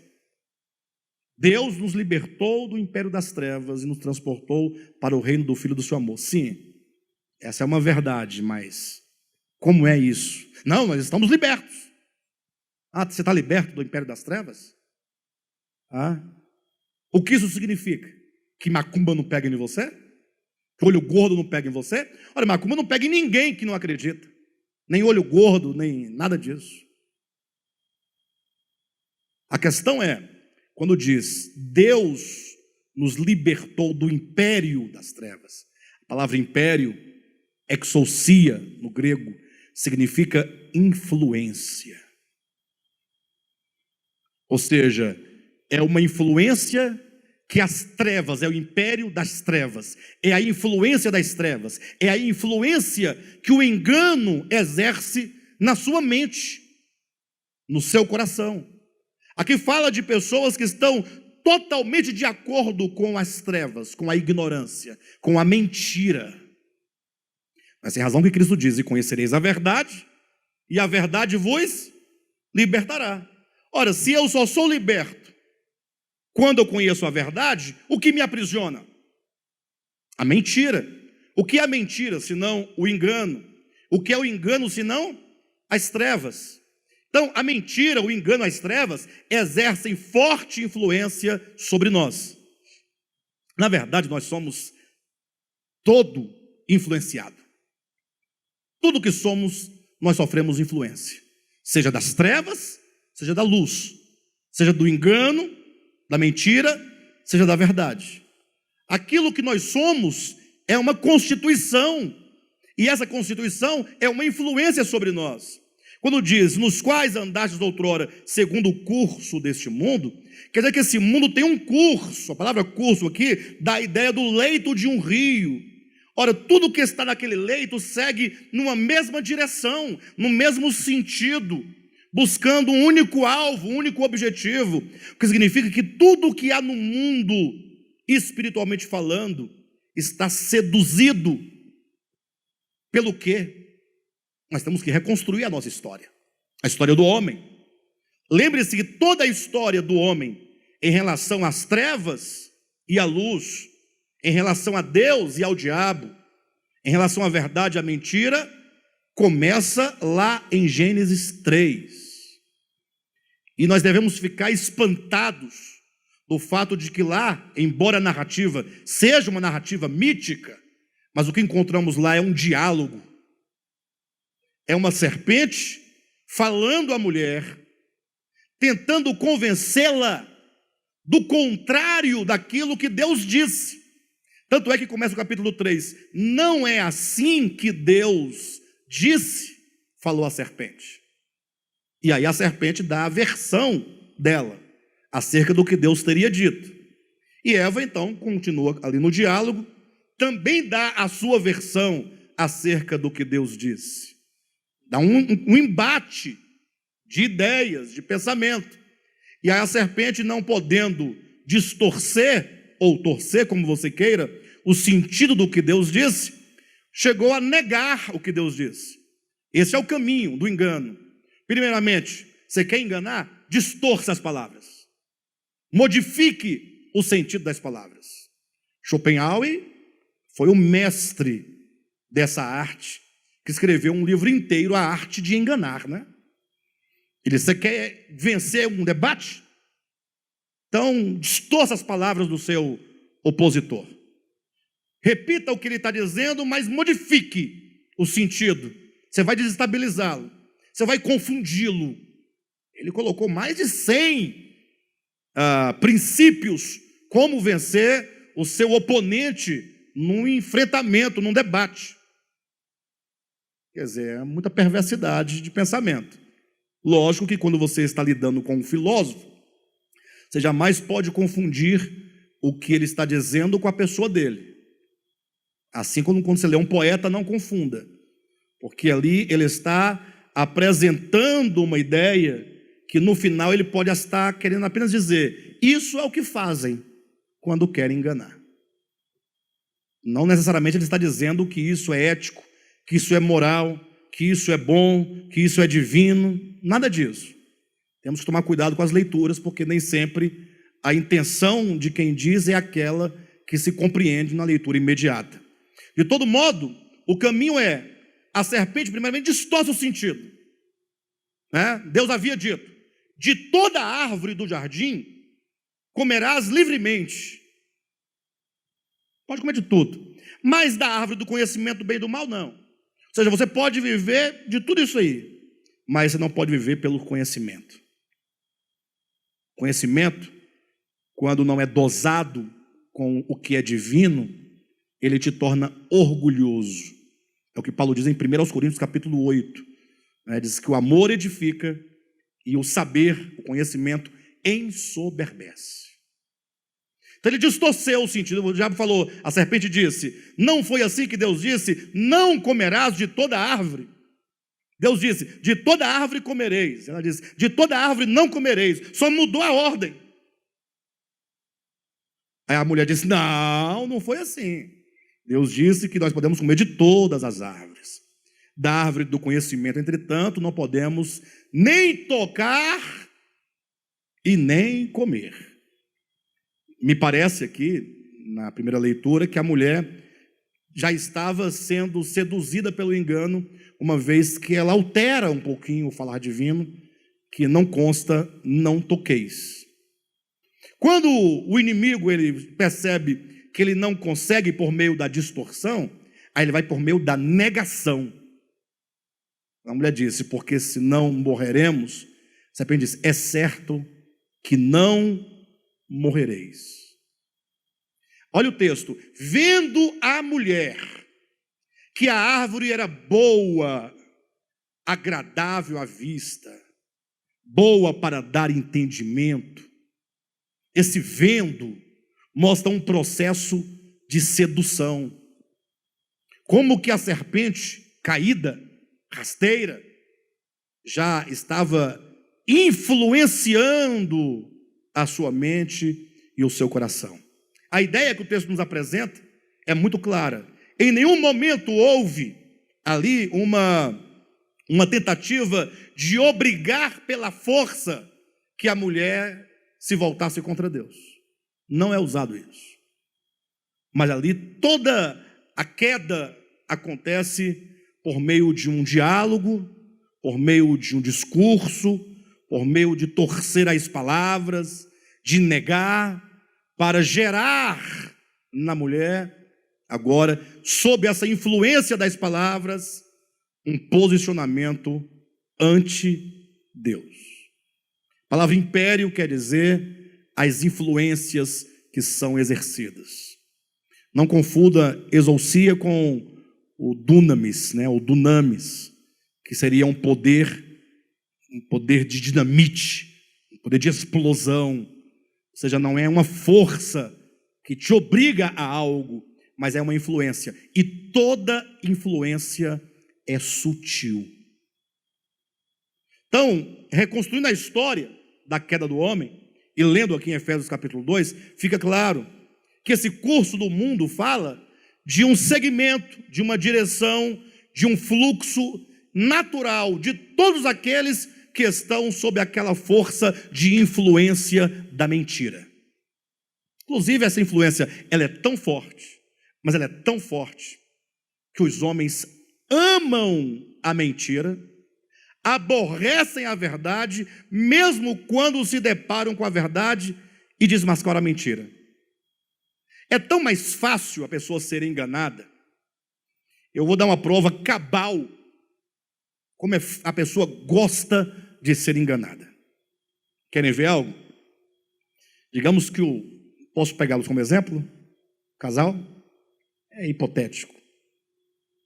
Deus nos libertou do império das trevas e nos transportou para o reino do Filho do seu amor. Sim, essa é uma verdade, mas como é isso? Não, nós estamos libertos. Ah, você está liberto do império das trevas? Ah, o que isso significa? Que macumba não pega em você? Que olho gordo não pega em você? Olha, macumba não pega em ninguém que não acredita. Nem olho gordo, nem nada disso. A questão é, quando diz, Deus nos libertou do império das trevas. A palavra império, exousia, no grego, significa influência. Ou seja, é uma influência que as trevas, é o império das trevas, é a influência das trevas, é a influência que o engano exerce na sua mente, no seu coração. Aqui fala de pessoas que estão totalmente de acordo com as trevas, com a ignorância, com a mentira. Mas tem razão que Cristo diz, e conhecereis a verdade, e a verdade vos libertará. Ora, se eu só sou liberto quando eu conheço a verdade, o que me aprisiona? A mentira. O que é a mentira, senão o engano? O que é o engano, senão as trevas? Então, a mentira, o engano, as trevas exercem forte influência sobre nós. Na verdade, nós somos todo influenciado. Tudo que somos, nós sofremos influência. Seja das trevas, seja da luz. Seja do engano, da mentira, seja da verdade. Aquilo que nós somos é uma constituição. E essa constituição é uma influência sobre nós. Quando diz, nos quais andastes outrora segundo o curso deste mundo, quer dizer que esse mundo tem um curso. A palavra curso aqui dá a ideia do leito de um rio. Ora, tudo que está naquele leito segue numa mesma direção, no mesmo sentido, buscando um único alvo, um único objetivo. O que significa que tudo que há no mundo, espiritualmente falando, está seduzido pelo quê? Nós temos que reconstruir a nossa história, a história do homem. Lembre-se que toda a história do homem em relação às trevas e à luz, em relação a Deus e ao diabo, em relação à verdade e à mentira, começa lá em Gênesis 3. E nós devemos ficar espantados do fato de que lá, embora a narrativa seja uma narrativa mítica, mas o que encontramos lá é um diálogo. É uma serpente falando à mulher, tentando convencê-la do contrário daquilo que Deus disse. Tanto é que começa o capítulo 3. Não é assim que Deus disse, falou a serpente. E aí a serpente dá a versão dela acerca do que Deus teria dito. E Eva então continua ali no diálogo, também dá a sua versão acerca do que Deus disse. Dá um embate de ideias, de pensamento. E aí a serpente, não podendo distorcer, ou torcer, como você queira, o sentido do que Deus disse, chegou a negar o que Deus disse. Esse é o caminho do engano. Primeiramente, você quer enganar? Distorça as palavras. Modifique o sentido das palavras. Schopenhauer foi o mestre dessa arte, que escreveu um livro inteiro, A Arte de Enganar, né? Você quer vencer um debate? Então, distorça as palavras do seu opositor. Repita o que ele está dizendo, mas modifique o sentido. Você vai desestabilizá-lo. Você vai confundi-lo. Ele colocou mais de 100 princípios como vencer o seu oponente num enfrentamento, num debate. Quer dizer, é muita perversidade de pensamento. Lógico que quando você está lidando com um filósofo, você jamais pode confundir o que ele está dizendo com a pessoa dele. Assim como quando você lê um poeta, não confunda, porque ali ele está apresentando uma ideia que no final ele pode estar querendo apenas dizer: isso é o que fazem quando querem enganar. Não necessariamente ele está dizendo que isso é ético, que isso é moral, que isso é bom, que isso é divino, nada disso. Temos que tomar cuidado com as leituras, porque nem sempre a intenção de quem diz é aquela que se compreende na leitura imediata. De todo modo, o caminho é: a serpente primeiramente distorce o sentido, né? Deus havia dito: de toda árvore do jardim comerás livremente. Pode comer de tudo, mas da árvore do conhecimento do bem e do mal, não. Ou seja, você pode viver de tudo isso aí, mas você não pode viver pelo conhecimento. Conhecimento, quando não é dosado com o que é divino, ele te torna orgulhoso. É o que Paulo diz em 1 Coríntios capítulo 8. Diz que o amor edifica e o saber, o conhecimento, ensoberbece. Então ele distorceu o sentido. O diabo falou, a serpente disse: não foi assim que Deus disse, não comerás de toda árvore. Deus disse, de toda árvore comereis. Ela disse, de toda árvore não comereis. Só mudou a ordem. Aí a mulher disse, não foi assim. Deus disse que nós podemos comer de todas as árvores. Da árvore do conhecimento, entretanto, não podemos nem tocar e nem comer. Me parece aqui, na primeira leitura, que a mulher já estava sendo seduzida pelo engano, uma vez que ela altera um pouquinho o falar divino, que não consta, não toqueis. Quando o inimigo ele percebe que ele não consegue por meio da distorção, aí ele vai por meio da negação. A mulher disse, porque senão morreremos. A serpente disse, é certo que não morrereis. Olha o texto, vendo a mulher que a árvore era boa, agradável à vista, boa para dar entendimento. Esse vendo mostra um processo de sedução. Como que a serpente caída, rasteira, já estava influenciando a sua mente e o seu coração. A ideia que o texto nos apresenta é muito clara. Em nenhum momento houve ali uma tentativa de obrigar pela força que a mulher se voltasse contra Deus. Não é usado isso. Mas ali toda a queda acontece por meio de um diálogo, por meio de um discurso, por meio de torcer as palavras, de negar, para gerar na mulher, agora, sob essa influência das palavras, um posicionamento ante Deus. A palavra império quer dizer as influências que são exercidas. Não confunda exousia com o dunamis, o dunamis, que seria um poder de dinamite, um poder de explosão. Ou seja, não é uma força que te obriga a algo, mas é uma influência. E toda influência é sutil. Então, reconstruindo a história da queda do homem, e lendo aqui em Efésios capítulo 2, fica claro que esse curso do mundo fala de um segmento, de uma direção, de um fluxo natural de todos aqueles que estão sob aquela força de influência da mentira. Inclusive, essa influência, ela é tão forte, mas ela é tão forte, que os homens amam a mentira, aborrecem a verdade, mesmo quando se deparam com a verdade e desmascaram a mentira. É tão mais fácil a pessoa ser enganada. Eu vou dar uma prova cabal, como a pessoa gosta de ser enganada. Querem ver algo? Digamos que posso pegá-los como exemplo? Casal? É hipotético,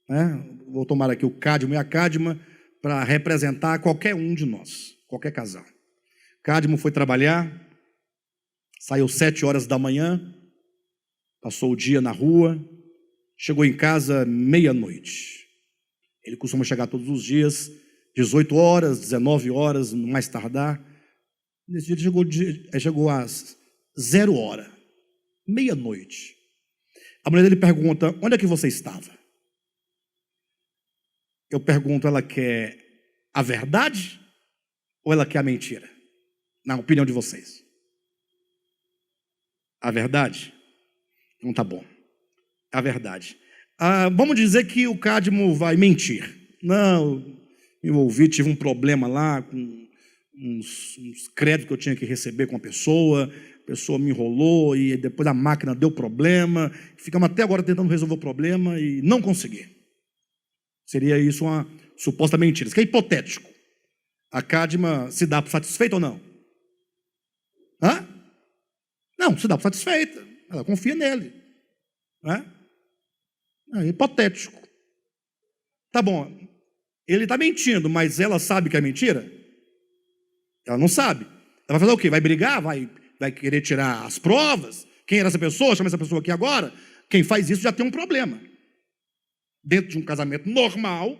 né? Vou tomar aqui o Cadmo e a Cadma para representar qualquer um de nós, qualquer casal. Cadmo foi trabalhar, saiu 7 horas da manhã, passou o dia na rua, chegou em casa meia-noite. Ele costuma chegar todos os dias, 18 horas, 19 horas, no mais tardar. Nesse dia ele chegou às 0 hora, meia-noite. A mulher dele pergunta: onde é que você estava? Eu pergunto: ela quer a verdade ou ela quer a mentira? Na opinião de vocês. A verdade? Não tá bom. A verdade. Vamos dizer que o Cadmo vai mentir. Não, me envolvi, tive um problema lá com uns créditos que eu tinha que receber com a pessoa me enrolou e depois a máquina deu problema. Ficamos até agora tentando resolver o problema e não consegui. Seria isso uma suposta mentira. Isso que é hipotético. A Cadma se dá por satisfeita ou não? Hã? Não, se dá por satisfeita. Ela confia nele. Né? É hipotético. Tá bom. Ele está mentindo, mas ela sabe que é mentira? Ela não sabe. Ela vai fazer o quê? Vai brigar? Vai querer tirar as provas? Quem era essa pessoa? Chama essa pessoa aqui agora. Quem faz isso já tem um problema. Dentro de um casamento normal,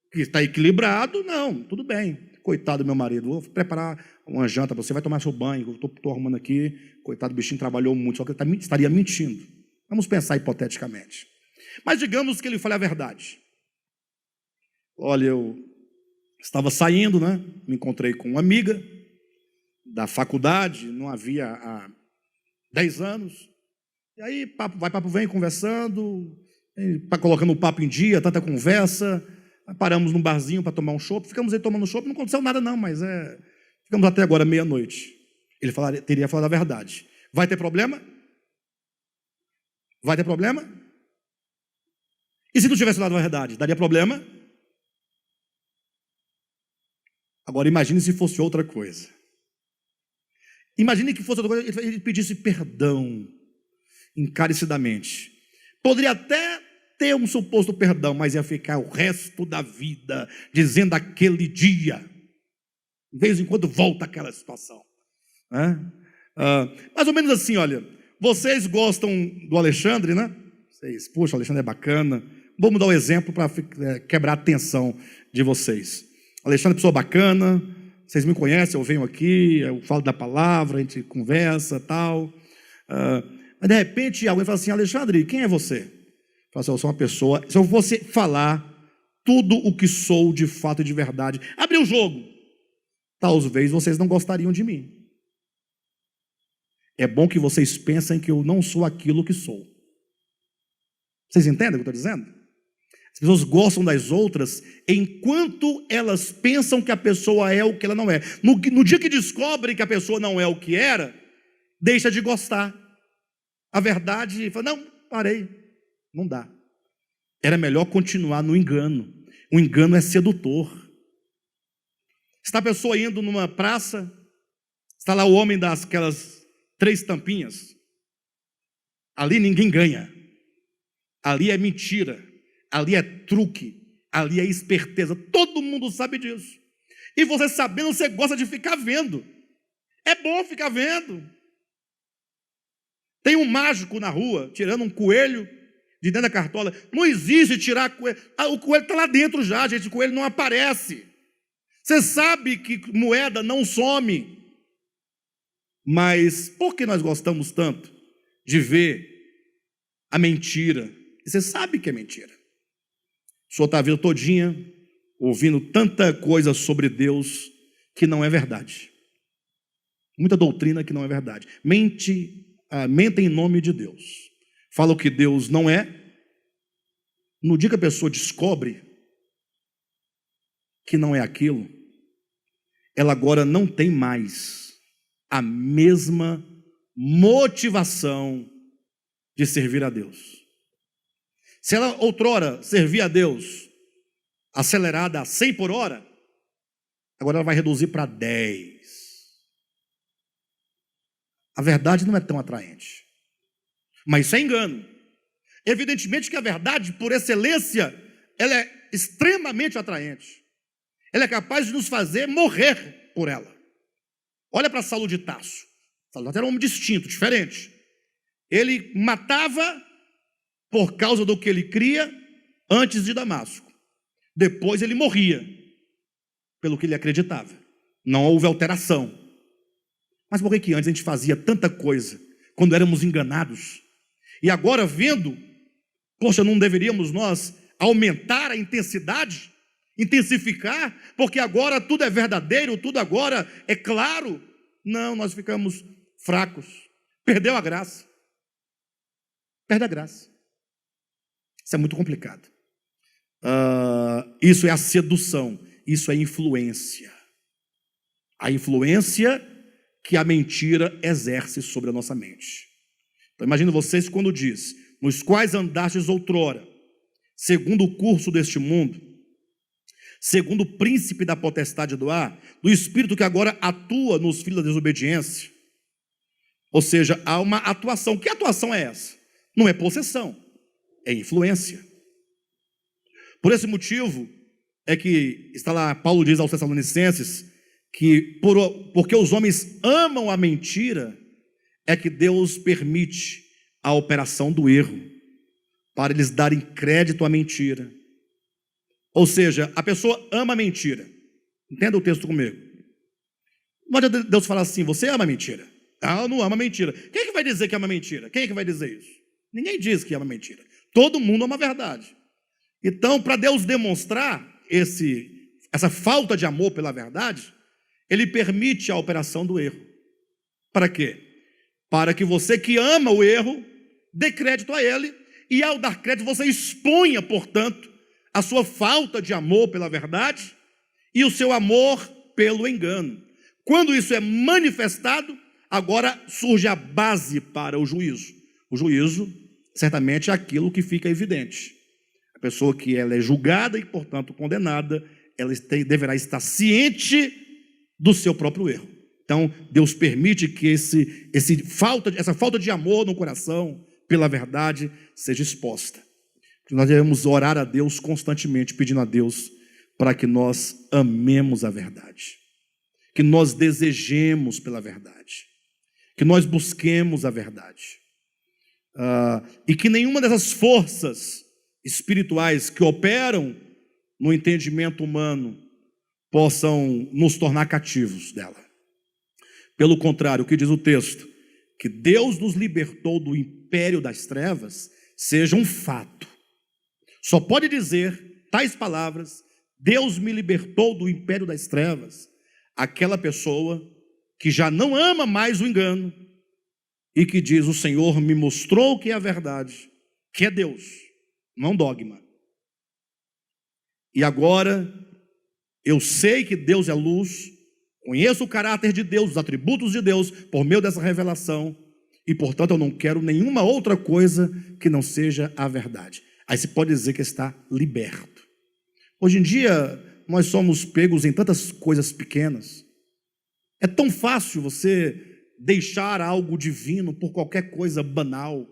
que está equilibrado, não, tudo bem. Coitado do meu marido, vou preparar uma janta para você, vai tomar seu banho, eu estou arrumando aqui. Coitado do bichinho, trabalhou muito, só que ele estaria mentindo. Vamos pensar hipoteticamente. Mas digamos que ele fale a verdade. Olha, eu estava saindo, né? Me encontrei com uma amiga da faculdade, não havia há 10 anos. E aí, papo vem, conversando, colocando o papo em dia, tanta conversa. Paramos num barzinho para tomar um chopp, ficamos aí tomando chopp, não aconteceu nada não, mas ficamos até agora meia-noite. Ele teria falado a verdade. Vai ter problema? Vai ter problema? E se não tivesse falado a verdade, daria problema? Agora imagine se fosse outra coisa. Imagine que fosse outra coisa, ele pedisse perdão encarecidamente. Poderia até ter um suposto perdão, mas ia ficar o resto da vida dizendo aquele dia. De vez em quando volta aquela situação. Né? Mais ou menos assim, olha, vocês gostam do Alexandre, né? Vocês, poxa, o Alexandre é bacana. Vamos dar um exemplo para quebrar a atenção de vocês. O Alexandre é uma pessoa bacana, vocês me conhecem, eu venho aqui, eu falo da palavra, a gente conversa, tal. Mas de repente alguém fala assim: Alexandre, quem é você? Fala assim: eu sou uma pessoa. Se eu fosse falar tudo o que sou de fato e de verdade, abrir o jogo, talvez vocês não gostariam de mim. É bom que vocês pensem que eu não sou aquilo que sou. Vocês entendem o que eu estou dizendo? As pessoas gostam das outras enquanto elas pensam que a pessoa é o que ela não é. No dia que descobrem que a pessoa não é o que era, deixa de gostar. A verdade fala: não, parei, não dá. Era melhor continuar no engano. O engano é sedutor. Está a pessoa indo numa praça, está lá o homem daquelas 3 tampinhas. Ali ninguém ganha. Ali é mentira. Ali é truque, ali é esperteza, todo mundo sabe disso. E você sabendo, você gosta de ficar vendo. É bom ficar vendo. Tem um mágico na rua, tirando um coelho de dentro da cartola. Não existe tirar coelho. O coelho está lá dentro já, gente, o coelho não aparece. Você sabe que moeda não some. Mas por que nós gostamos tanto de ver a mentira E você sabe que é mentira. O senhor está a vida todinha ouvindo tanta coisa sobre Deus que não é verdade. Muita doutrina que não é verdade. Mentem em nome de Deus. Fala o que Deus não é. No dia que a pessoa descobre que não é aquilo, ela agora não tem mais a mesma motivação de servir a Deus. Se ela outrora servia a Deus acelerada a 100 por hora, agora ela vai reduzir para 10. A verdade não é tão atraente, mas isso é engano. Evidentemente que a verdade, por excelência, ela é extremamente atraente. Ela é capaz de nos fazer morrer por ela. Olha para Saulo de Tarso. Saulo era um homem distinto, diferente. Ele matava por causa do que ele cria antes de Damasco. Depois ele morria pelo que ele acreditava. Não houve alteração. Mas por que antes a gente fazia tanta coisa quando éramos enganados? E agora vendo, poxa, não deveríamos nós aumentar a intensidade, intensificar, porque agora tudo é verdadeiro, tudo agora é claro? Não, nós ficamos fracos. Perdeu a graça. Perde a graça. Isso é muito complicado. Isso é a sedução, isso é influência. A influência que a mentira exerce sobre a nossa mente. Então imagine vocês quando diz, nos quais andastes outrora, segundo o curso deste mundo, segundo o príncipe da potestade do ar, do espírito que agora atua nos filhos da desobediência. Ou seja, há uma atuação. Que atuação é essa? Não é possessão, é influência. Por esse motivo é que está lá, Paulo diz aos Tessalonicenses, que porque os homens amam a mentira, é que Deus permite a operação do erro, para eles darem crédito à mentira. Ou seja, a pessoa ama a mentira. Entenda o texto comigo. Não adianta Deus falar assim, você ama a mentira. Ah, eu não amo a mentira. Quem é que vai dizer que ama a mentira? Quem é que vai dizer isso? Ninguém diz que ama a mentira. Todo mundo ama a verdade. Então, para Deus demonstrar essa falta de amor pela verdade, Ele permite a operação do erro. Para quê? Para que você que ama o erro, dê crédito a ele, e ao dar crédito você exponha, portanto, a sua falta de amor pela verdade e o seu amor pelo engano. Quando isso é manifestado, agora surge a base para o juízo. O juízo, certamente, é aquilo que fica evidente. A pessoa que ela é julgada e, portanto, condenada, ela deverá estar ciente do seu próprio erro. Então, Deus permite que essa falta de amor no coração pela verdade seja exposta. Nós devemos orar a Deus constantemente, pedindo a Deus para que nós amemos a verdade, que nós desejemos pela verdade, que nós busquemos a verdade, e que nenhuma dessas forças espirituais que operam no entendimento humano possam nos tornar cativos dela. Pelo contrário, o que diz o texto? Que Deus nos libertou do império das trevas, seja um fato. Só pode dizer tais palavras, Deus me libertou do império das trevas, aquela pessoa que já não ama mais o engano e que diz, o Senhor me mostrou que é a verdade, que é Deus, não dogma. E agora eu sei que Deus é luz, conheço o caráter de Deus, os atributos de Deus, por meio dessa revelação, e portanto eu não quero nenhuma outra coisa que não seja a verdade. Aí se pode dizer que está liberto. Hoje em dia nós somos pegos em tantas coisas pequenas. É tão fácil você deixar algo divino por qualquer coisa banal.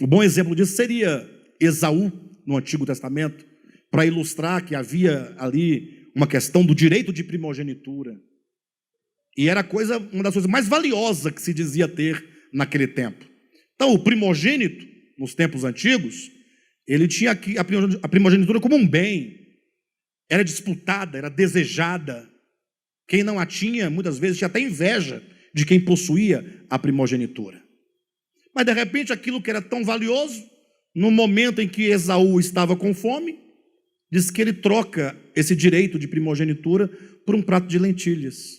Um bom exemplo disso seria Esaú, no Antigo Testamento, para ilustrar que havia ali uma questão do direito de primogenitura. E era uma das coisas mais valiosas que se dizia ter naquele tempo. Então, o primogênito, nos tempos antigos, ele tinha a primogenitura como um bem. Era disputada, era desejada. Quem não a tinha, muitas vezes, tinha até inveja de quem possuía a primogenitura. Mas, de repente, aquilo que era tão valioso, no momento em que Esaú estava com fome, diz que ele troca esse direito de primogenitura por um prato de lentilhas.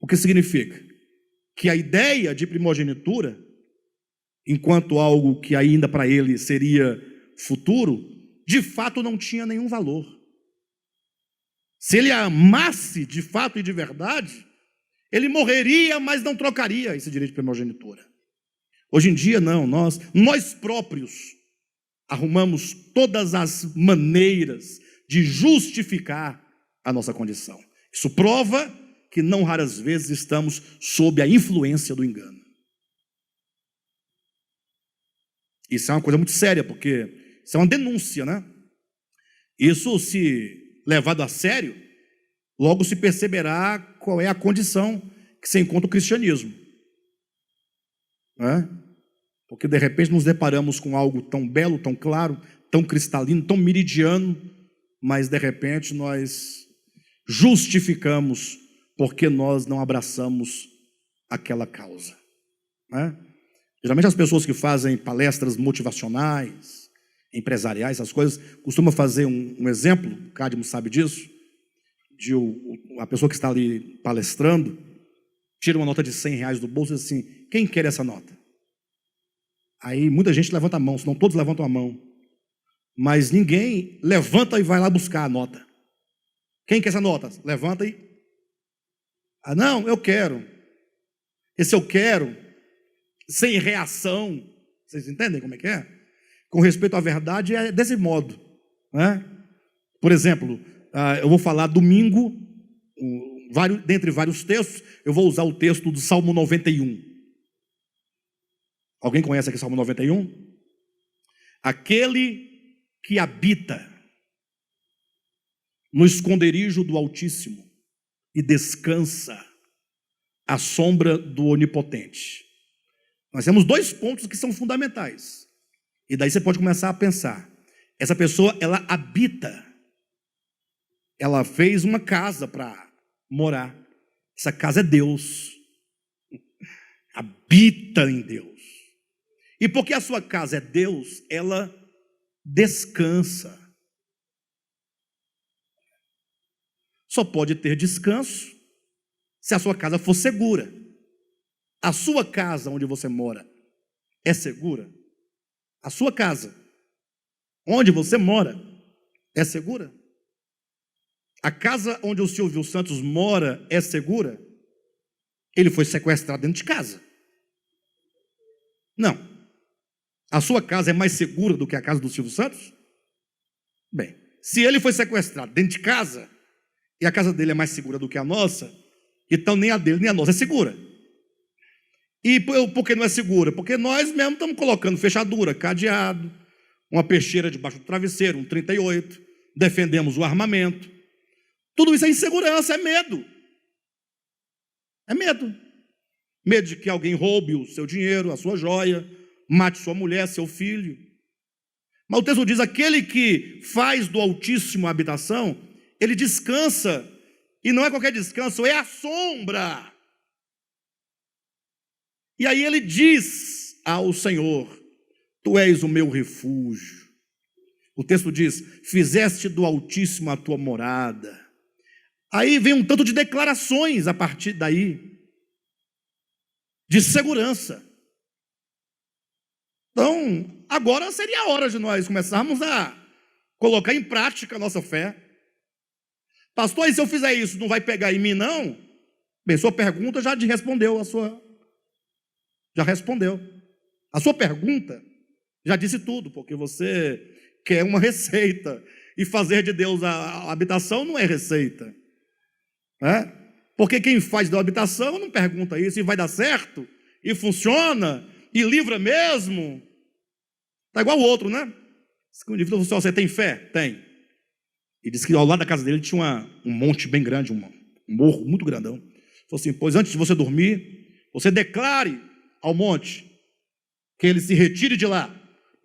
O que significa? Que a ideia de primogenitura, enquanto algo que ainda para ele seria futuro, de fato não tinha nenhum valor. Se ele a amasse de fato e de verdade, ele morreria, mas não trocaria esse direito de primogenitura. Hoje em dia não, nós próprios arrumamos todas as maneiras de justificar a nossa condição. Isso prova que não raras vezes estamos sob a influência do engano. Isso é uma coisa muito séria, porque isso é uma denúncia, né? Isso, se levado a sério, logo se perceberá qual é a condição que se encontra o cristianismo. Né? Porque de repente nos deparamos com algo tão belo, tão claro, tão cristalino, tão meridiano, mas de repente nós justificamos porque nós não abraçamos aquela causa. Né? Geralmente as pessoas que fazem palestras motivacionais, empresariais, essas coisas, costumam fazer um exemplo, o Cadmo sabe disso, de a pessoa que está ali palestrando, tira uma nota de R$100 do bolso e diz assim: quem quer essa nota? Aí muita gente levanta a mão, senão todos levantam a mão. Mas ninguém levanta e vai lá buscar a nota. Quem quer essa nota? Levanta e... Ah, não, eu quero. Esse eu quero, sem reação. Vocês entendem como é que é? Com respeito à verdade, é desse modo. Né? Por exemplo, eu vou falar domingo, dentre vários textos, eu vou usar o texto do Salmo 91. Alguém conhece aqui o Salmo 91? Aquele que habita no esconderijo do Altíssimo e descansa à sombra do Onipotente. Nós temos dois pontos que são fundamentais. E daí você pode começar a pensar. Essa pessoa, ela habita. Ela fez uma casa para morar. Essa casa é Deus. Habita em Deus. E porque a sua casa é Deus, ela descansa. Só pode ter descanso se a sua casa for segura. A sua casa onde você mora é segura? A sua casa onde você mora é segura? A casa onde o Silvio Santos mora é segura? Ele foi sequestrado dentro de casa. Não. A sua casa é mais segura do que a casa do Silvio Santos? Bem, se ele foi sequestrado dentro de casa, e a casa dele é mais segura do que a nossa, então nem a dele nem a nossa é segura. E por que não é segura? Porque nós mesmos estamos colocando fechadura, cadeado, uma peixeira debaixo do travesseiro, um 38, defendemos o armamento. Tudo isso é insegurança, é medo. É medo. Medo de que alguém roube o seu dinheiro, a sua joia, mate sua mulher, seu filho. Mas o texto diz: aquele que faz do Altíssimo a habitação, ele descansa, e não é qualquer descanso, é a sombra. E aí ele diz ao Senhor: tu és o meu refúgio. O texto diz: fizeste do Altíssimo a tua morada. Aí vem um tanto de declarações a partir daí, de segurança. Então, agora seria a hora de nós começarmos a colocar em prática a nossa fé. Pastor, e se eu fizer isso, não vai pegar em mim, não? Bem, sua pergunta já respondeu já respondeu. A sua pergunta já disse tudo, porque você quer uma receita, e fazer de Deus a habitação não é receita. Né? Porque quem faz da habitação não pergunta isso, e vai dar certo, e funciona, e livra mesmo. Está igual o outro, né? Você tem fé? Tem. E disse que ao lado da casa dele tinha um monte bem grande, um morro muito grandão. Falou assim: pois antes de você dormir, você declare ao monte que ele se retire de lá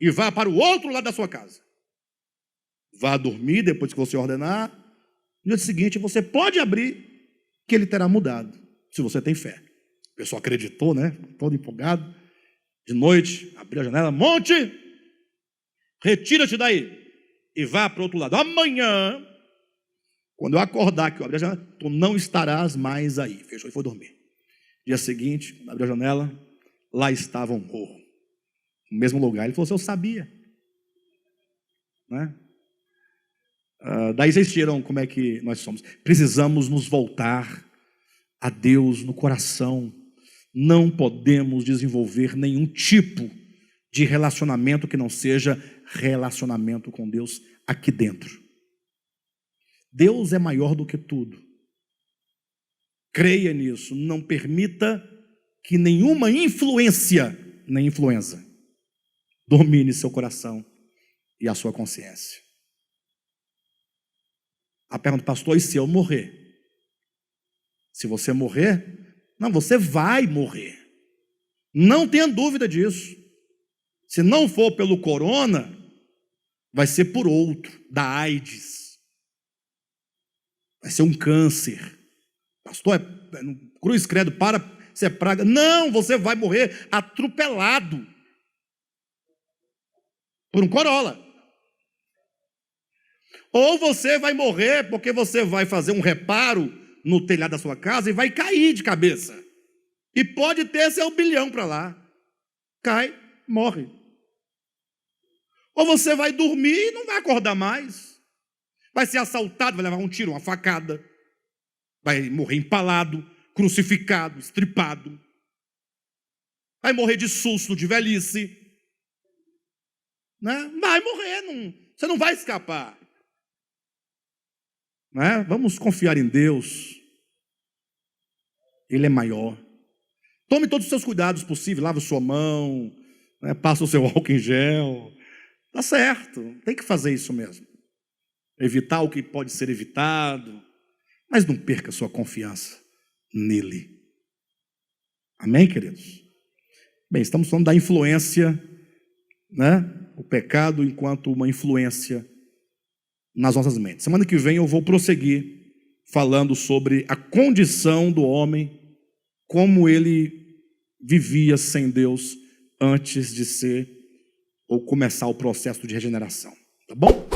e vá para o outro lado da sua casa. Vá dormir depois que você ordenar. No dia seguinte você pode abrir, que ele terá mudado, se você tem fé. O pessoal acreditou, né? Todo empolgado. De noite, abriu a janela: monte, retira-te daí e vá para o outro lado. Amanhã, quando eu acordar que eu abrir a janela, tu não estarás mais aí. Fechou e foi dormir. Dia seguinte, abriu a janela, lá estava um morro, no mesmo lugar. Ele falou assim, eu sabia. Né? Daí vocês tiram como é que nós somos. Precisamos nos voltar a Deus no coração. Não podemos desenvolver nenhum tipo de relacionamento que não seja relacionamento com Deus aqui dentro. Deus é maior do que tudo. Creia nisso. Não permita que nenhuma influência, nem influenza, domine seu coração e a sua consciência. A pergunta, pastor, e se eu morrer? Se você morrer, não, você vai morrer. Não tenha dúvida disso. Se não for pelo corona, vai ser por outro, da AIDS. Vai ser um câncer. Pastor, cruz credo, para, você é praga. Não, você vai morrer atropelado por um Corolla. Ou você vai morrer porque você vai fazer um reparo no telhado da sua casa e vai cair de cabeça. E pode ter seu bilhão para lá. Cai, morre. Ou você vai dormir e não vai acordar mais. Vai ser assaltado, vai levar um tiro, uma facada. Vai morrer empalado, crucificado, estripado. Vai morrer de susto, de velhice. Né? Vai morrer, você não vai escapar. Né? Vamos confiar em Deus. Ele é maior. Tome todos os seus cuidados possíveis. Lave sua mão, né? Passa o seu álcool em gel. Tá certo, tem que fazer isso mesmo. Evitar o que pode ser evitado. Mas não perca sua confiança nele. Amém, queridos? Bem, estamos falando da influência, né? O pecado enquanto uma influência nas nossas mentes. Semana que vem eu vou prosseguir falando sobre a condição do homem, como ele vivia sem Deus antes de ser ou começar o processo de regeneração. Tá bom?